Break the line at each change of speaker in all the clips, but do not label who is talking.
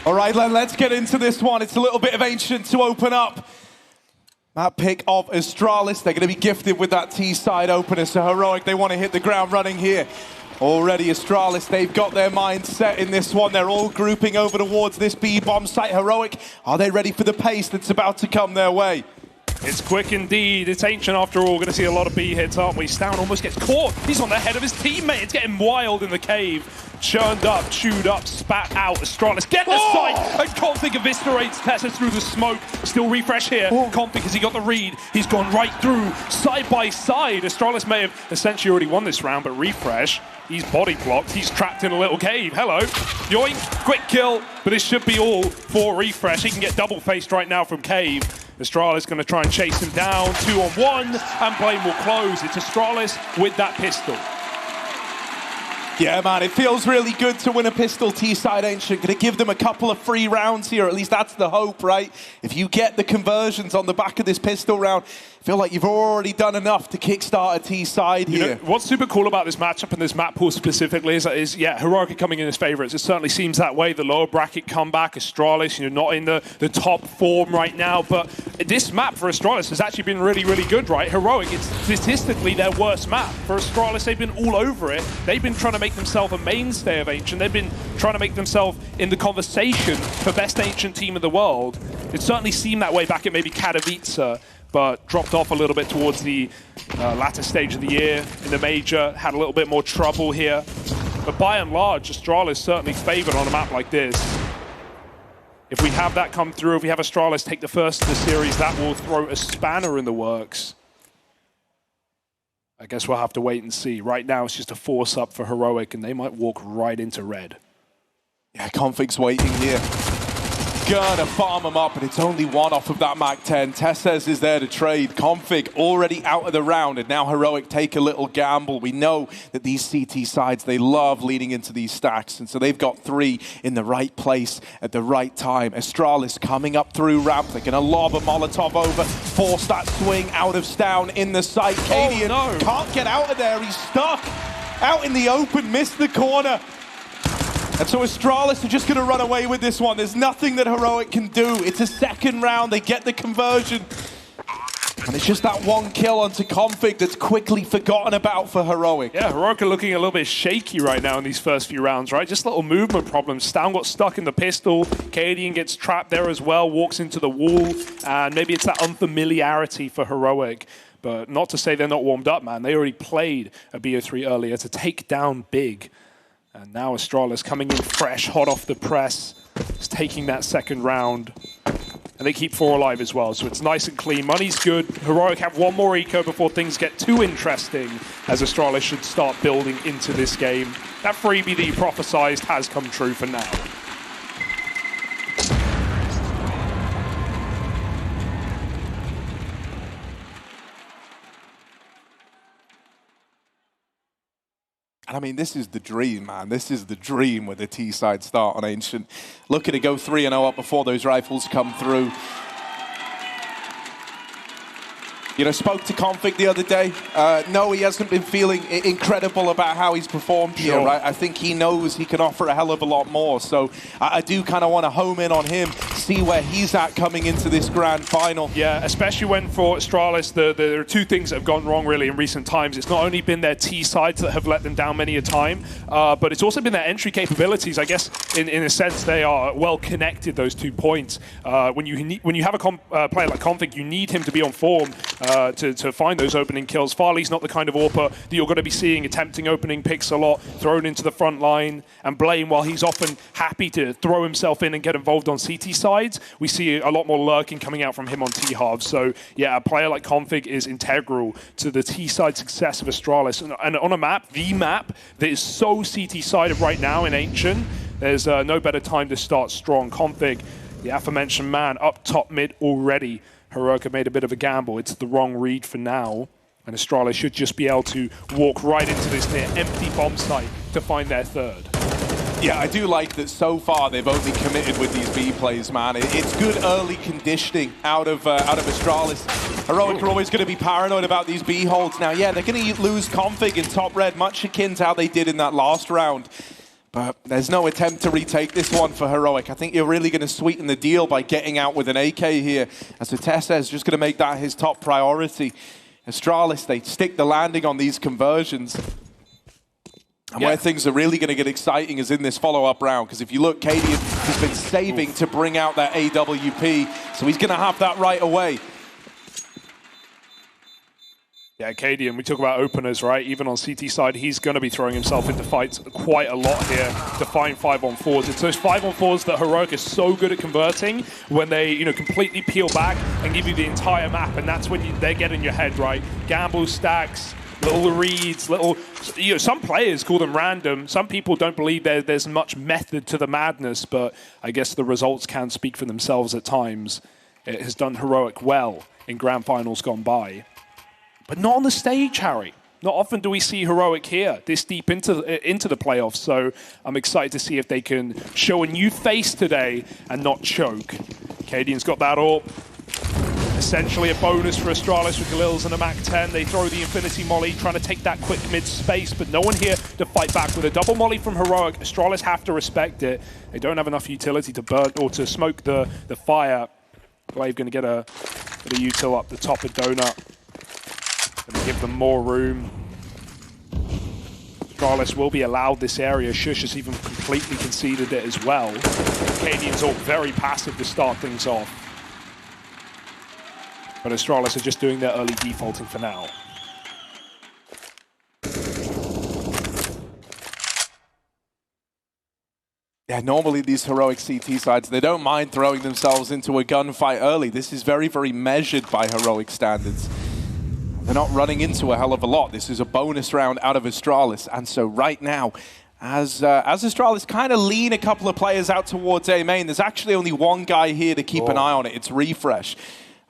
All right, Len, let's get into this one. It's a little bit of Ancient to open up. That pick of Astralis, they're going to be gifted with that T-side opener, so Heroic, they want to hit the ground running here. Already Astralis, they've got their mind set in this one. They're all grouping over towards this B-bomb site. Heroic, are they ready for the pace that's about to come their way?
It's quick indeed. It's Ancient after all. Going to see a lot of B hits, aren't we? Stown almost gets caught. He's on the head of his teammate. It's getting wild in the cave. Churned up, chewed up, spat out. Astralis get the sight, and Config eviscerates Tessa through the smoke. Still refresh here. Config, has he got the read? He's gone right through, side by side. Astralis may have essentially already won this round, but refresh. He's body blocked. He's trapped in a little cave. Hello. Yoink. Quick kill. But this should be all for refresh. He can get double-faced right now from cave. Astralis going to try and chase him down. 2-on-1. And Blame will close. It's Astralis with that pistol.
Yeah, man, it feels really good to win a pistol T-side Ancient. Going to give them a couple of free rounds here. At least that's the hope, right? If you get the conversions on the back of this pistol round, I feel like you've already done enough to kickstart a T-side here.
You know, what's super cool about this matchup and this map pool specifically is yeah, Heroic are coming in as favourites. It certainly seems that way. The lower bracket comeback, Astralis, not in the top form right now. But this map for Astralis has actually been really, really good, right? Heroic, it's statistically their worst map. For Astralis, they've been all over it. They've been trying to make themselves a mainstay of Ancient. They've been trying to make themselves in the conversation for best Ancient team in the world. It certainly seemed that way back at maybe Katowice, but dropped off a little bit towards the latter stage of the year in the major, had a little bit more trouble here. But by and large, Astralis certainly favoured on a map like this. If we have that come through, if we have Astralis take the first of the series, that will throw a spanner in the works. I guess we'll have to wait and see. Right now, it's just a force up for Heroic, and they might walk right into red.
Yeah, Config's waiting here. Gonna farm him up, and it's only one off of that MAC-10. Tessez is there to trade. Config already out of the round, and now Heroic take a little gamble. We know that these CT sides, they love leading into these stacks, and so they've got three in the right place at the right time. Astralis coming up through ramp. They're gonna lob a Molotov over, force that swing out of Stown in the site. Cadian can't get out of there. He's stuck out in the open, missed the corner. And so Astralis are just going to run away with this one. There's nothing that Heroic can do. It's a second round. They get the conversion. And it's just that one kill onto Config that's quickly forgotten about for Heroic.
Yeah, Heroic are looking a little bit shaky right now in these first few rounds, right? Just little movement problems. Stown got stuck in the pistol. Cadian gets trapped there as well, walks into the wall. And maybe it's that unfamiliarity for Heroic. But not to say they're not warmed up, man. They already played a BO3 earlier to take down big. And now Astralis coming in fresh, hot off the press. Is taking that second round. And they keep 4 alive as well, so it's nice and clean. Money's good. Heroic have one more eco before things get too interesting, as Astralis should start building into this game. That freebie that you prophesized has come true for now.
And I mean, this is the dream, man. This is the dream with a T-side start on Ancient. Looking to go 3-0 up before those rifles come through. You know, spoke to Config the other day. No, he hasn't been feeling incredible about how he's performed here, right? I think he knows he can offer a hell of a lot more. So I do kind of want to home in on him, see where he's at coming into this grand final.
Yeah, especially when for Astralis, there are two things that have gone wrong really in recent times. It's not only been their T sides that have let them down many a time, but it's also been their entry capabilities. I guess in a sense they are well connected, those 2 points. When you have a player like Config, you need him to be on form to find those opening kills. Farley's not the kind of AWPer that you're going to be seeing attempting opening picks a lot, thrown into the front line, and Blame, while he's often happy to throw himself in and get involved on CT sides, we see a lot more lurking coming out from him on T-halves. So yeah, a player like Config is integral to the T-side success of Astralis. And on a map, the map that is so CT-sided right now in Ancient, there's no better time to start strong. Config, the aforementioned man, up top mid already. Heroic have made a bit of a gamble. It's the wrong read for now. And Astralis should just be able to walk right into this near empty bomb site to find their third.
Yeah, I do like that so far they've only committed with these B plays, man. It's good early conditioning out of Astralis. Heroic are always going to be paranoid about these B holds. Now, yeah, they're going to lose Config in top red, much akin to how they did in that last round. But there's no attempt to retake this one for Heroic. I think you're really going to sweeten the deal by getting out with an AK here, as Vitesse is just going to make that his top priority. Astralis, they stick the landing on these conversions. And where things are really going to get exciting is in this follow-up round, because if you look, Cadian has been saving to bring out that AWP, so he's going to have that right away.
Yeah, Cadian, we talk about openers, right? Even on CT side, he's going to be throwing himself into fights quite a lot here to find 5-on-4s. It's those 5-on-4s that Heroic is so good at converting when they, completely peel back and give you the entire map, and that's when they get in your head, right? Gamble stacks, little reads, little... some players call them random. Some people don't believe there's much method to the madness, but I guess the results can speak for themselves at times. It has done Heroic well in grand finals gone by. But not on the stage, Harry. Not often do we see Heroic here, this deep into the playoffs. So I'm excited to see if they can show a new face today and not choke. Cadian's got that up. Essentially a bonus for Astralis with Galils and a MAC-10. They throw the Infinity Molly, trying to take that quick mid-space, but no one here to fight back. With a double Molly from Heroic, Astralis have to respect it. They don't have enough utility to burn or to smoke the fire. BLUEJAYS going to get a bit of util up the top of Donut. Going to give them more room. Astralis will be allowed this area. Shush has even completely conceded it as well. Cadian's all very passive to start things off. But Astralis are just doing their early defaulting for now.
Yeah, normally these Heroic CT sides, they don't mind throwing themselves into a gunfight early. This is very, very measured by Heroic standards. They're not running into a hell of a lot. This is a bonus round out of Astralis. And so right now, as Astralis kind of lean a couple of players out towards A main, there's actually only one guy here to keep an eye on it. It's Refresh.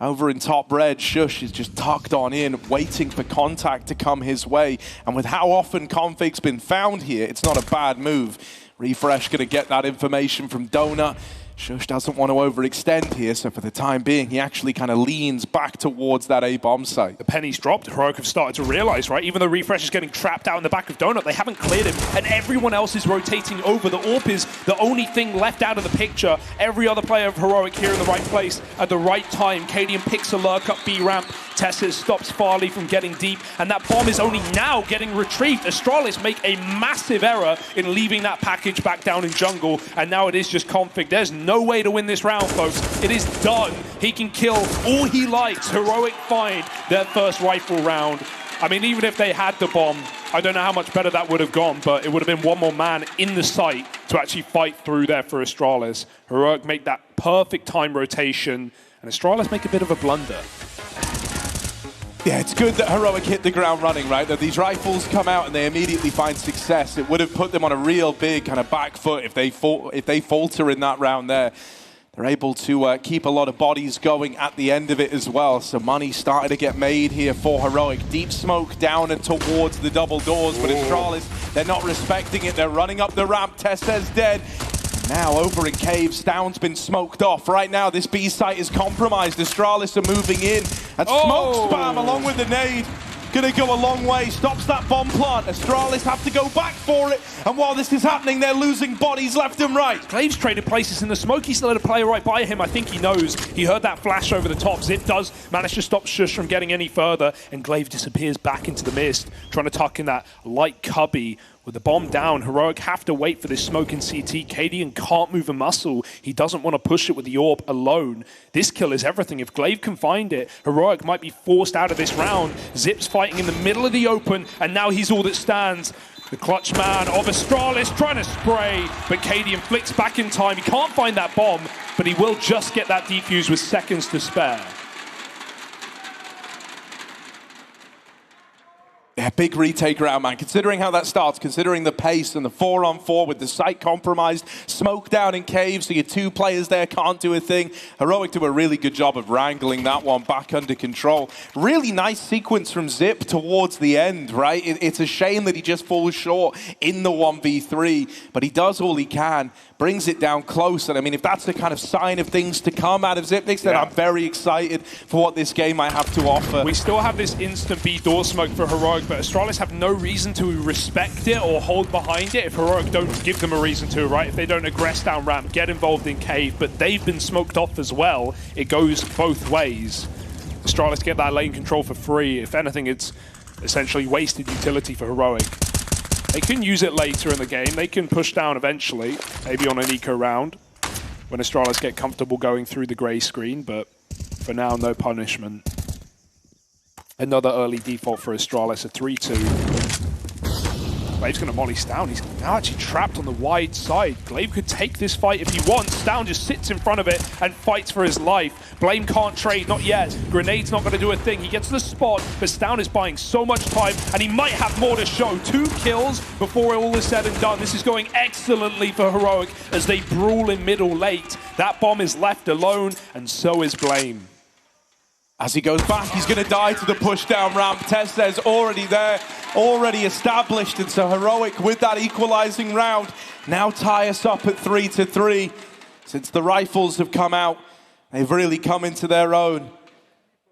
Over in top red, Shush is just tucked on in, waiting for contact to come his way. And with how often Config's been found here, it's not a bad move. Refresh going to get that information from Donut. Shush doesn't want to overextend here, so for the time being, he actually kind of leans back towards that A-bomb site.
The pennies dropped. Heroic have started to realize, right? Even though Refresh is getting trapped out in the back of Donut, they haven't cleared him, and everyone else is rotating over. The AWP is the only thing left out of the picture. Every other player of Heroic here in the right place at the right time. Cadian picks a lurk up B ramp. Tessa stops Farley from getting deep, and that bomb is only now getting retrieved. Astralis make a massive error in leaving that package back down in jungle, and now it is just Config. There's no way to win this round, folks. It is done. He can kill all he likes. Heroic find their first rifle round. I mean, even if they had the bomb, I don't know how much better that would have gone, but it would have been one more man in the site to actually fight through there for Astralis. Heroic make that perfect time rotation, and Astralis make a bit of a blunder.
Yeah, it's good that Heroic hit the ground running, right? That these rifles come out and they immediately find success. It would have put them on a real big kind of back foot if they falter in that round there. They're able to keep a lot of bodies going at the end of it as well. So money started to get made here for Heroic. Deep smoke down and towards the double doors, but Astralis, they're not respecting it. They're running up the ramp. Tessa's dead. Now over in caves, Down's been smoked off. Right now, this B site is compromised. Astralis are moving in. And smoke spam along with the nade. Gonna go a long way, stops that bomb plant. Astralis have to go back for it. And while this is happening, they're losing bodies left and right.
BLUEJAYS traded places in the smoke. He still had a player right by him. I think he knows. He heard that flash over the top. Zip does manage to stop Shush from getting any further. And BLUEJAYS disappears back into the mist, trying to tuck in that light cubby. With the bomb down, Heroic have to wait for this smoke in CT. Cadian can't move a muscle. He doesn't want to push it with the AWP alone. This kill is everything. If BLUEJAYS can find it, Heroic might be forced out of this round. Zip's fighting in the middle of the open, and now he's all that stands. The clutch man of Astralis trying to spray, but Cadian flicks back in time. He can't find that bomb, but he will just get that defuse with seconds to spare.
Yeah, big retake round, man. Considering how that starts, considering the pace and the 4-on-4 with the site compromised, smoke down in caves, so your two players there can't do a thing. Heroic do a really good job of wrangling that one back under control. Really nice sequence from Zip towards the end, right? It's a shame that he just falls short in the 1v3, but he does all he can. brings it down close. And I mean, if that's the kind of sign of things to come out of Xyp9x, then I'm very excited for what this game might have to offer.
We still have this instant B door smoke for Heroic, but Astralis have no reason to respect it or hold behind it if Heroic don't give them a reason to, right? If they don't aggress down ramp, get involved in cave, but they've been smoked off as well. It goes both ways. Astralis get that lane control for free. If anything, it's essentially wasted utility for Heroic. They can use it later in the game. They can push down eventually, maybe on an eco round, when Astralis get comfortable going through the grey screen, but for now, no punishment. Another early default for Astralis, a 3-2. Glave's going to molly Stown. He's now actually trapped on the wide side. Glaive could take this fight if he wants. Stown just sits in front of it and fights for his life. Blame can't trade, not yet. Grenade's not going to do a thing. He gets to the spot, but Stown is buying so much time, and he might have more to show. 2 kills before all is said and done. This is going excellently for Heroic as they brawl in middle late. That bomb is left alone, and so is Blame.
As he goes back, he's going to die to the push down ramp. TeSeS already there, already established. And so Heroic with that equalizing round now tie us up at 3-3. Since the rifles have come out, they've really come into their own.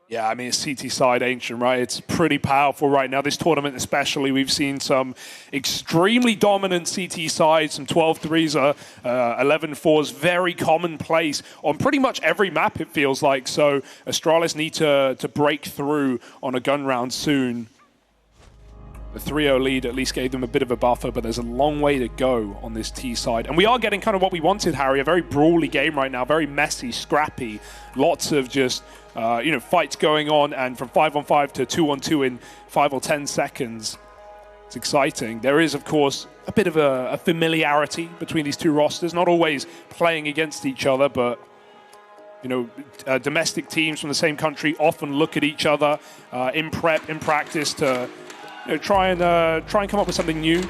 Yeah, I mean, it's CT side Ancient, right? It's pretty powerful right now. This tournament especially, we've seen some extremely dominant CT sides, some 12-3s, 11-4s, very commonplace on pretty much every map, it feels like. So Astralis need to break through on a gun round soon. The 3-0 lead at least gave them a bit of a buffer, but there's a long way to go on this T side. And we are getting kind of what we wanted, Harry, a very brawly game right now, very messy, scrappy, lots of just fights going on, and from 5-on-5 to 2-on-2 in 5 or 10 seconds. It's exciting. There is, of course, a bit of a familiarity between these two rosters, not always playing against each other, but domestic teams from the same country often look at each other in prep, in practice to try and come up with something new.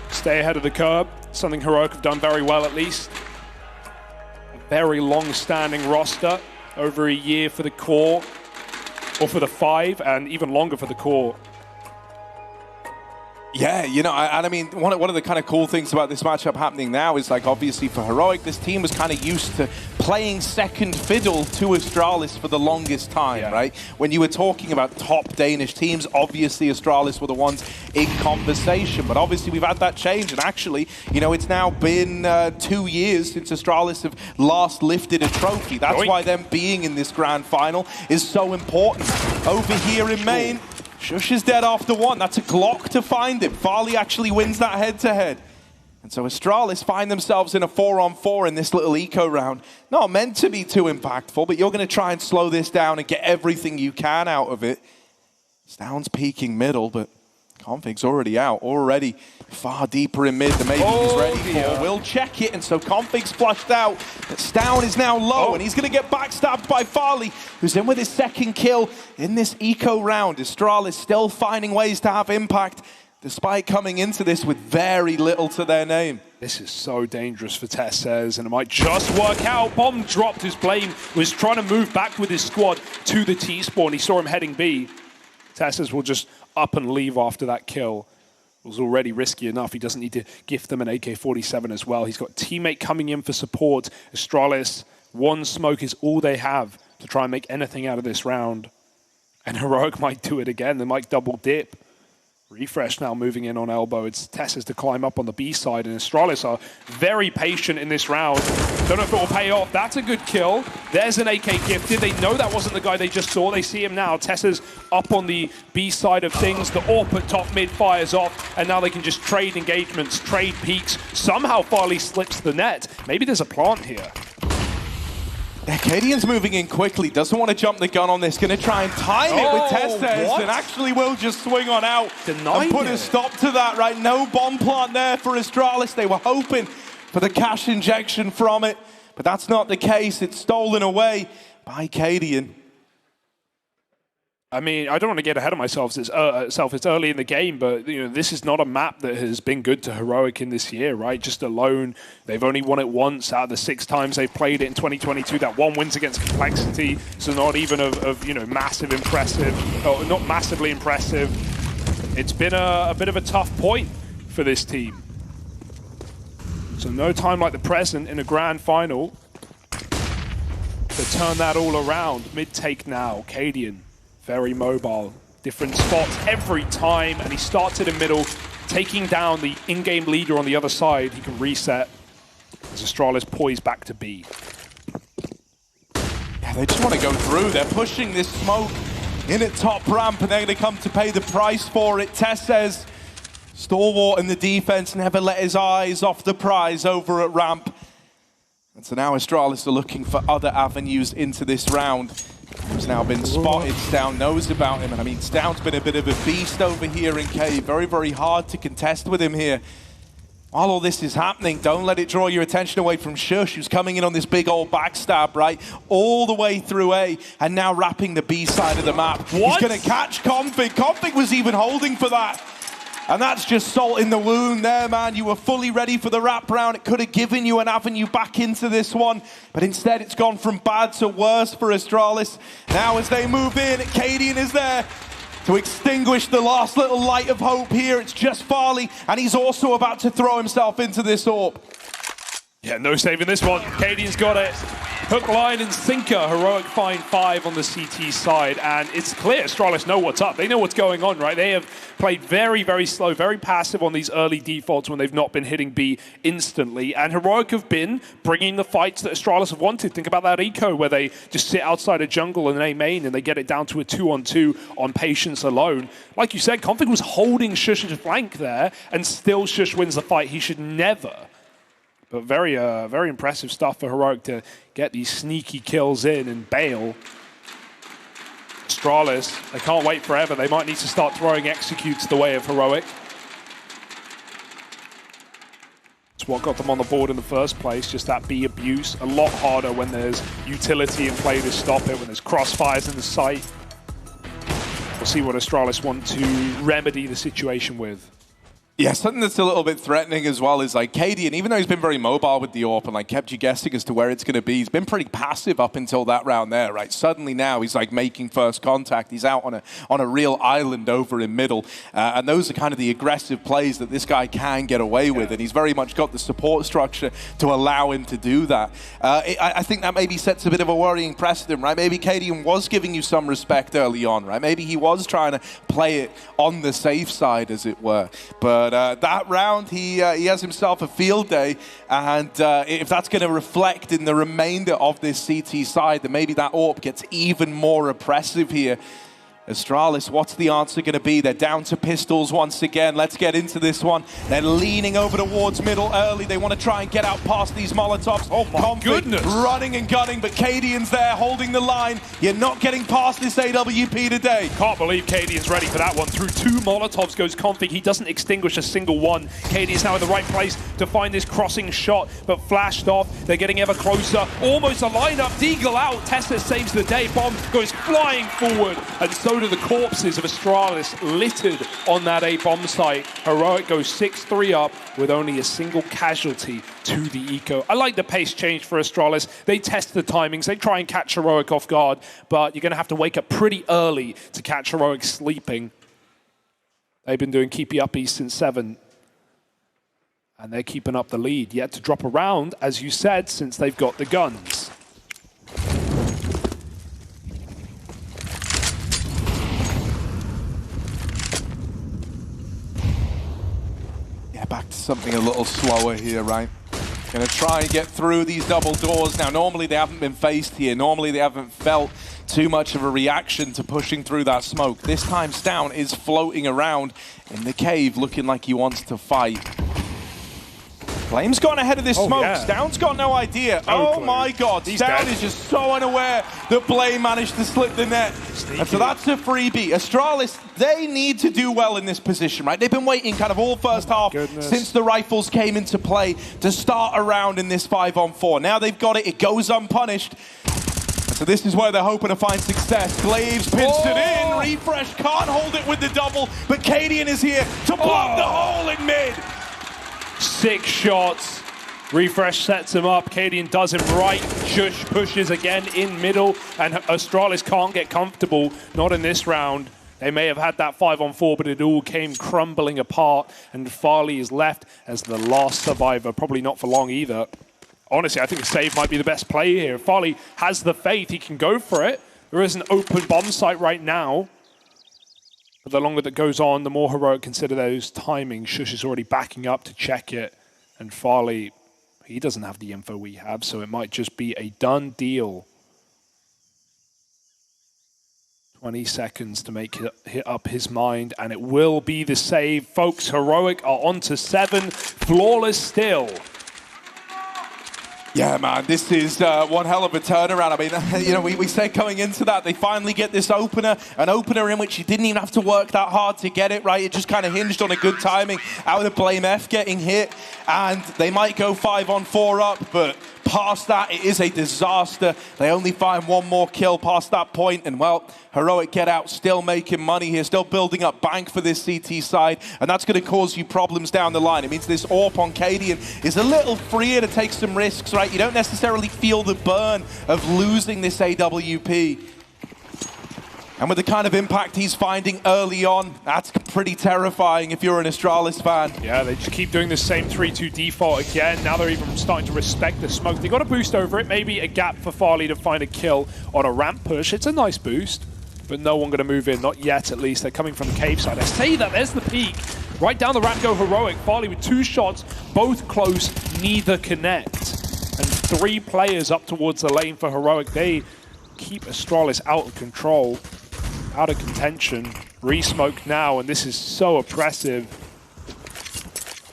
Stay ahead of the curve, something Heroic have done very well at least. Very long-standing roster, over a year for the core, or for the 5, and even longer for the core.
Yeah, I mean, one of the kind of cool things about this matchup happening now is, like, obviously for Heroic, this team was kind of used to playing second fiddle to Astralis for the longest time, right? When you were talking about top Danish teams, obviously Astralis were the ones in conversation, but obviously we've had that change, and actually, it's now been 2 years since Astralis have last lifted a trophy. That's why them being in this grand final is so important. Over here in main, Shush is dead after 1. That's a Glock to find him. Farley actually wins that head-to-head. And so Astralis find themselves in a 4-on-4 in this little eco round. Not meant to be too impactful, but you're going to try and slow this down and get everything you can out of it. Stown's peeking middle, but Config's already out, already far deeper in mid than maybe he's ready for. We'll check it, and so Config's flushed out. But Stown is now low, and he's going to get backstabbed by Farley, who's in with his second kill in this eco round. Astralis still finding ways to have impact, despite coming into this with very little to their name.
This is so dangerous for TeSeS, and it might just work out. Bomb dropped as Blame was trying to move back with his squad to the T-spawn. He saw him heading B. TeSeS will just up and leave after that kill. It was already risky enough. He doesn't need to gift them an AK-47 as well. He's got a teammate coming in for support. Astralis, 1 smoke is all they have to try and make anything out of this round. And Heroic might do it again. They might double dip. Refresh now moving in on elbow. It's TeSeS to climb up on the B side, and Astralis are very patient in this round. Don't know if it will pay off. That's a good kill. There's an AK gifted. They know that wasn't the guy they just saw. They see him now. TeSeS up on the B side of things. The AWP at top mid fires off, and now they can just trade engagements, trade peaks. Somehow Farley slips the net. Maybe there's a plant here.
Yeah, Cadian's moving in quickly, doesn't want to jump the gun on this, going to try and time it with TeSeS, and actually will just swing on out and put a stop to that, right? No bomb plant there for Astralis. They were hoping for the cash injection from it, but that's not the case. It's stolen away by Cadian.
I mean, I don't want to get ahead of myself. It's early in the game, but this is not a map that has been good to Heroic in this year, right? Just alone, they've only won it once out of the 6 times they've played it in 2022. That 1 wins against Complexity, so not even of massive impressive, or not massively impressive. It's been a bit of a tough point for this team. So no time like the present in a grand final to turn that all around. Mid-take now, Cadian, very mobile. Different spots every time, and he starts it in middle, taking down the in-game leader on the other side. He can reset as Astralis poised back to B.
Yeah, they just want to go through. They're pushing this smoke in at top ramp, and they're going to come to pay the price for it. Tess says, stalwart in the defense, never let his eyes off the prize over at ramp. And so now Astralis are looking for other avenues into this round. He's now been spotted. Stown knows about him, and I mean, Stown's been a bit of a beast over here in K. Very, very hard to contest with him here. While all this is happening, don't let it draw your attention away from Shush, who's coming in on this big old backstab, right? All the way through A, and now wrapping the B side of the map.
What?
He's going to catch Config. Config was even holding for that. And that's just salt in the wound there, man. You were fully ready for the wrap round. It could have given you an avenue back into this one. But instead, it's gone from bad to worse for Astralis. Now as they move in, Cadian is there to extinguish the last little light of hope here. It's just Farley, and he's also about to throw himself into this orb.
Yeah, no saving this one. Cadian's got it. Hook, line, and sinker. Heroic find 5 on the CT side, and it's clear Astralis know what's up. They know what's going on, right? They have played very, very slow, very passive on these early defaults when they've not been hitting B instantly, and Heroic have been bringing the fights that Astralis have wanted. Think about that eco where they just sit outside a jungle and A main, and they get it down to a 2-on-2 on patience alone. Like you said, Config was holding Shush's flank there, and still Shush wins the fight. He should never. But very impressive stuff for Heroic to get these sneaky kills in and bail. Astralis, they can't wait forever. They might need to start throwing executes the way of Heroic. It's what got them on the board in the first place, just that B abuse. A lot harder when there's utility in play to stop it, when there's crossfires in the site. We'll see what Astralis want to remedy the situation with.
Yeah, something that's a little bit threatening as well is like Cadian, even though he's been very mobile with the AWP and like kept you guessing as to where it's going to be, he's been pretty passive up until that round there, right? Suddenly now he's like making first contact. He's out on a real island over in middle. And those are kind of the aggressive plays that this guy can get away with. And he's very much got the support structure to allow him to do that. I think that maybe sets a bit of a worrying precedent, right? Maybe Cadian was giving you some respect early on, right? Maybe he was trying to play it on the safe side, as it were. But that round, he has himself a field day, and if that's going to reflect in the remainder of this CT side, then maybe that AWP gets even more oppressive here. Astralis, what's the answer going to be? They're down to pistols once again. Let's get into this one. They're leaning over towards middle early. They want to try and get out past these Molotovs.
Oh my goodness.
Running and gunning, but Cadian's there holding the line. You're not getting past this AWP today.
Can't believe Cadian's ready for that one. Through 2 Molotovs goes Config. He doesn't extinguish a single one. Cadian's now in the right place to find this crossing shot, but flashed off. They're getting ever closer. Almost a lineup. Deagle out. Tessa saves the day. Bomb goes flying forward, and so do the corpses of Astralis littered on that A bomb site. Heroic goes 6-3 up with only a single casualty to the eco. I like the pace change for Astralis. They test the timings. They try and catch Heroic off guard, but you're going to have to wake up pretty early to catch Heroic sleeping. They've been doing keepy uppies since 7. And they're keeping up the lead. Yet to drop around, as you said, since they've got the guns.
Back to something a little slower here, right? Going to try and get through these double doors. Now, normally they haven't been faced here. Normally they haven't felt too much of a reaction to pushing through that smoke. This time, Stown is floating around in the cave looking like he wants to fight. Flame's gone ahead of this smoke.
Yeah.
Stown's got no idea.
No
my God. Stown is just so unaware that Blame managed to slip the net. Sneaky. And so that's a freebie. Astralis, they need to do well in this position, right? They've been waiting kind of all first half since the rifles came into play to start around in this 5-on-4. Now they've got it. It goes unpunished. So this is where they're hoping to find success. Glaves pinched it in. Refresh can't hold it with the double, but Cadian is here to block the hole in mid.
6 shots. Refresh sets him up. Cadian does him right. Shush pushes again in middle, and Astralis can't get comfortable. Not in this round. They may have had that 5-on-4, but it all came crumbling apart, and Farley is left as the last survivor. Probably not for long either. Honestly, I think Save might be the best play here. If Farley has the faith, he can go for it. There is an open bomb site right now. But the longer that goes on, the more Heroic consider those timings. Sjuush is already backing up to check it. And Farley, he doesn't have the info we have, so it might just be a done deal. 20 seconds to make it hit up his mind, and it will be the save. Folks, Heroic are on to 7, flawless still.
Yeah, man, this is one hell of a turnaround. I mean, you know, we said coming into that, they finally get this opener, an opener in which you didn't even have to work that hard to get it, right? It just kind of hinged on a good timing out of the BLUEJAYS getting hit, and they might go 5-on-4 up, but past that, it is a disaster. They only find one more kill past that point, and well, Heroic get out, still making money here, still building up bank for this CT side, and that's going to cause you problems down the line. It means this AWP on Cadian is a little freer to take some risks, right? You don't necessarily feel the burn of losing this AWP. And with the kind of impact he's finding early on, that's pretty terrifying if you're an Astralis fan.
Yeah, they just keep doing the same 3-2 default again. Now they're even starting to respect the smoke. They got a boost over it, maybe a gap for Farley to find a kill on a ramp push. It's a nice boost, but no one going to move in, not yet at least. They're coming from the cave side. I say that, there's the peak. Right down the ramp go Heroic. Farley with 2 shots, both close, neither connect. And 3 players up towards the lane for Heroic. They keep Astralis out of control. Out of contention, re-smoke now, and this is so oppressive.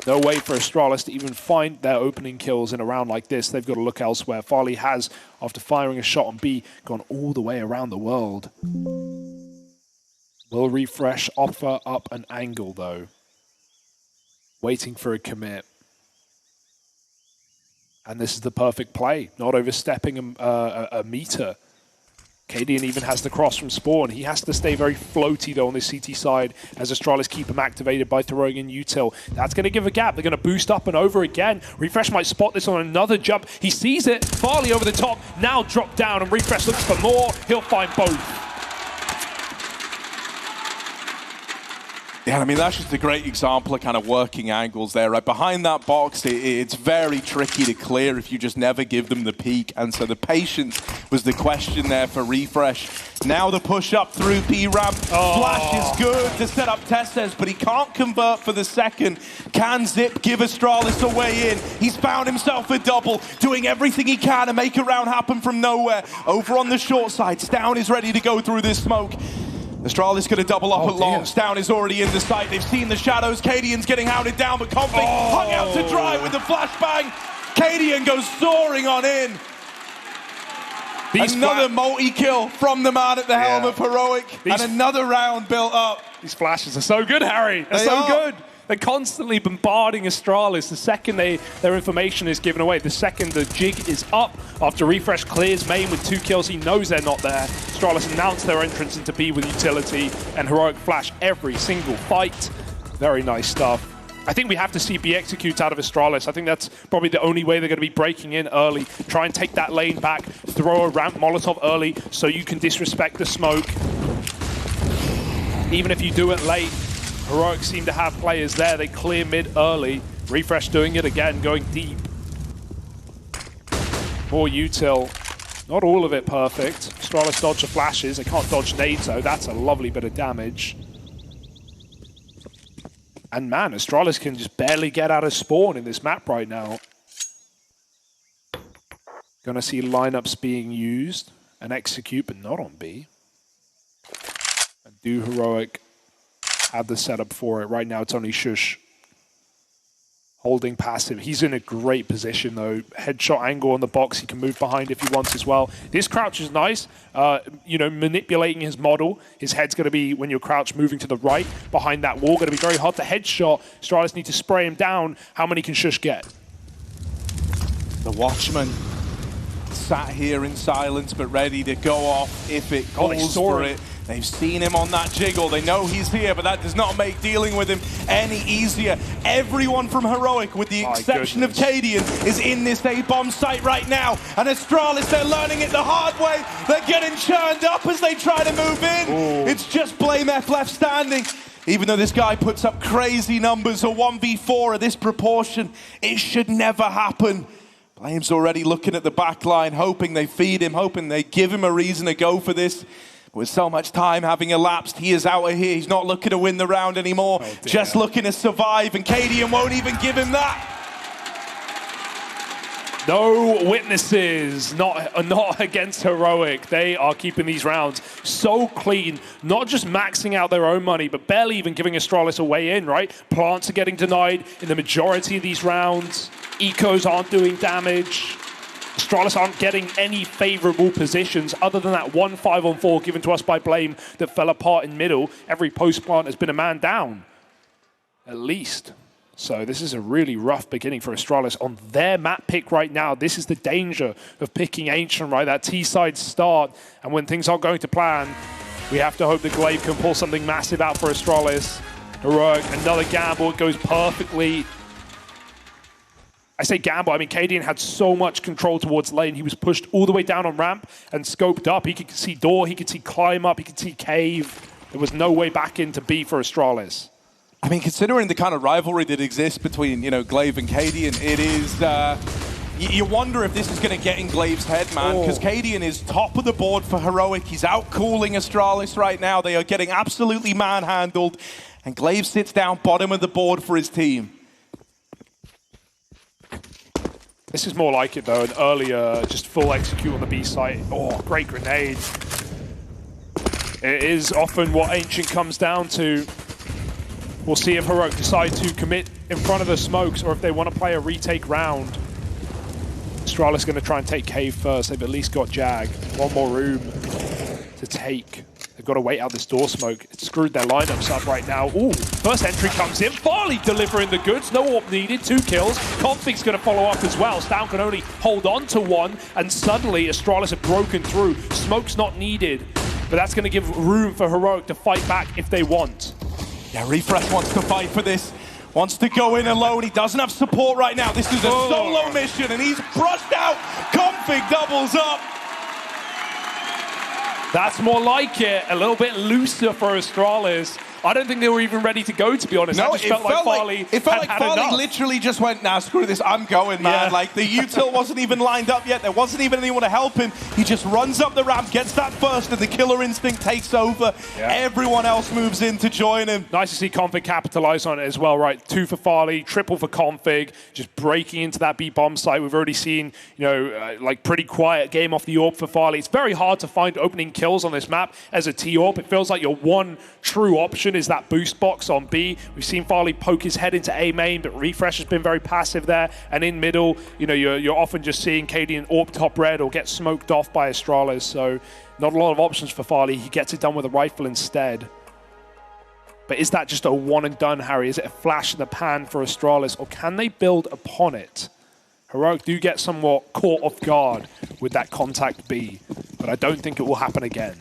No way for Astralis to even find their opening kills in a round like this. They've got to look elsewhere. Farley has, after firing a shot on B, gone all the way around the world. Will Refresh offer up an angle, though? Waiting for a commit. And this is the perfect play, not overstepping a meter. Cadian even has the cross from spawn. He has to stay very floaty, though, on this CT side as Astralis keep him activated by throwing in util. That's going to give a gap. They're going to boost up and over again. Refresh might spot this on another jump. He sees it. Farley over the top. Now drop down, and Refresh looks for more. He'll find both.
Yeah, I mean, that's just a great example of kind of working angles there, right? Behind that box, it's very tricky to clear if you just never give them the peek. And so the patience was the question there for Refresh. Now the push up through P-ramp.
Oh.
Flash is good to set up Testes, but he can't convert for the second. Can Zip give Astralis a way in? He's found himself a double, doing everything he can to make a round happen from nowhere. Over on the short side, Stown is ready to go through this smoke. Astralis going to double up at long. Stown is already in the site. They've seen the shadows. Cadian's getting hounded down, but Config hung out to dry with the flashbang. Cadian goes soaring on in. Another multi-kill from the man at the helm of Heroic. And another round built up.
These flashes are so good, Harry. They're so good. They're constantly bombarding Astralis the second their information is given away. The second the jig is up, after Refresh clears main with 2 kills, he knows they're not there. Astralis announced their entrance into B with utility, and Heroic flash every single fight. Very nice stuff. I think we have to see B executes out of Astralis. I think that's probably the only way they're going to be breaking in early. Try and take that lane back, throw a ramp Molotov early so you can disrespect the smoke. Even if you do it late, Heroic seem to have players there. They clear mid early. Refresh doing it again, going deep. More util. Not all of it perfect. Astralis dodge the flashes. They can't dodge nades, though. That's a lovely bit of damage. And man, Astralis can just barely get out of spawn in this map right now. Gonna see lineups being used and execute, but not on B. And do Heroic have the setup for it? Right now it's only Sjuush holding passive. He's in a great position though. Headshot angle on the box. He can move behind if he wants as well. This crouch is nice. You know, manipulating his model. His head's going to be, when you're crouched, moving to the right behind that wall. Going to be very hard to headshot. Astralis need to spray him down. How many can Sjuush get?
The Watchman sat here in silence, but ready to go off if it calls for it. They've seen him on that jiggle. They know he's here, but that does not make dealing with him any easier. Everyone from Heroic, with the exception of Cadian, is in this A-bomb site right now. And Astralis, they're learning it the hard way. They're getting churned up as they try to move in.
Ooh.
It's just BLUEJAYS left standing. Even though this guy puts up crazy numbers, a 1v4 of this proportion, it should never happen. BLUEJAYS already looking at the back line, hoping they feed him, hoping they give him a reason to go for this. With so much time having elapsed, he is out of here. He's not looking to win the round anymore, just looking to survive, and Cadian won't even give him that.
No witnesses, not against Heroic. They are keeping these rounds so clean, not just maxing out their own money, but barely even giving Astralis a way in, right? Plants are getting denied in the majority of these rounds. Ecos aren't doing damage. Astralis aren't getting any favorable positions other than that 1 5-on-4 given to us by Blame that fell apart in middle. Every post plant has been a man down, at least. So this is a really rough beginning for Astralis on their map pick right now. This is the danger of picking Ancient, right? That T-side start. And when things aren't going to plan, we have to hope that Glaive can pull something massive out for Astralis. Heroic, another gamble. It goes perfectly. I say gamble, I mean, Cadian had so much control towards lane. He was pushed all the way down on ramp and scoped up. He could see door, he could see climb up, he could see cave. There was no way back into B for Astralis.
I mean, considering the kind of rivalry that exists between, you know, Glaive and Cadian, it is, you wonder if this is going to get in Glaive's head, man, because Cadian is top of the board for Heroic. He's out-cooling Astralis right now. They are getting absolutely manhandled, and Glaive sits down bottom of the board for his team.
This is more like it, though, an earlier just full execute on the B site. Oh, great grenade. It is often what Ancient comes down to. We'll see if Heroic decide to commit in front of the smokes or if they want to play a retake round. Astralis is going to try and take cave first. They've at least got Jag. One more room to take. They've got to wait out this door smoke. It's screwed their lineups up right now. Ooh, first entry comes in. Farley delivering the goods. No AWP needed. 2 kills. Config's going to follow up as well. Stown can only hold on to 1. And suddenly, Astralis have broken through. Smoke's not needed. But that's going to give room for Heroic to fight back if they want.
Yeah, Refresh wants to fight for this. Wants to go in alone. He doesn't have support right now. This is a solo mission, and he's brushed out. Config doubles up.
That's more like it. A little bit looser for Astralis. I don't think they were even ready to go, to be honest.
No,
I just felt like Farley
literally just went, nah, screw this, I'm going, man.
Yeah.
Like, the util wasn't even lined up yet. There wasn't even anyone to help him. He just runs up the ramp, gets that first, and the killer instinct takes over. Yeah. Everyone else moves in to join him.
Nice to see Config capitalize on it as well, right? 2 for Farley, triple for Config, just breaking into that B bomb site. We've already seen, you know, like pretty quiet game off the AWP for Farley. It's very hard to find opening kills on this map as a T-AWP. It feels like your one true option is that boost box on B. We've seen Farley poke his head into A main, but Refresh has been very passive there. And in middle, you know, you're often just seeing Cadian AWP top red or get smoked off by Astralis. So not a lot of options for Farley. He gets it done with a rifle instead. But is that just a one and done, Harry? Is it a flash in the pan for Astralis, or can they build upon it? Heroic do get somewhat caught off guard with that contact B, but I don't think it will happen again.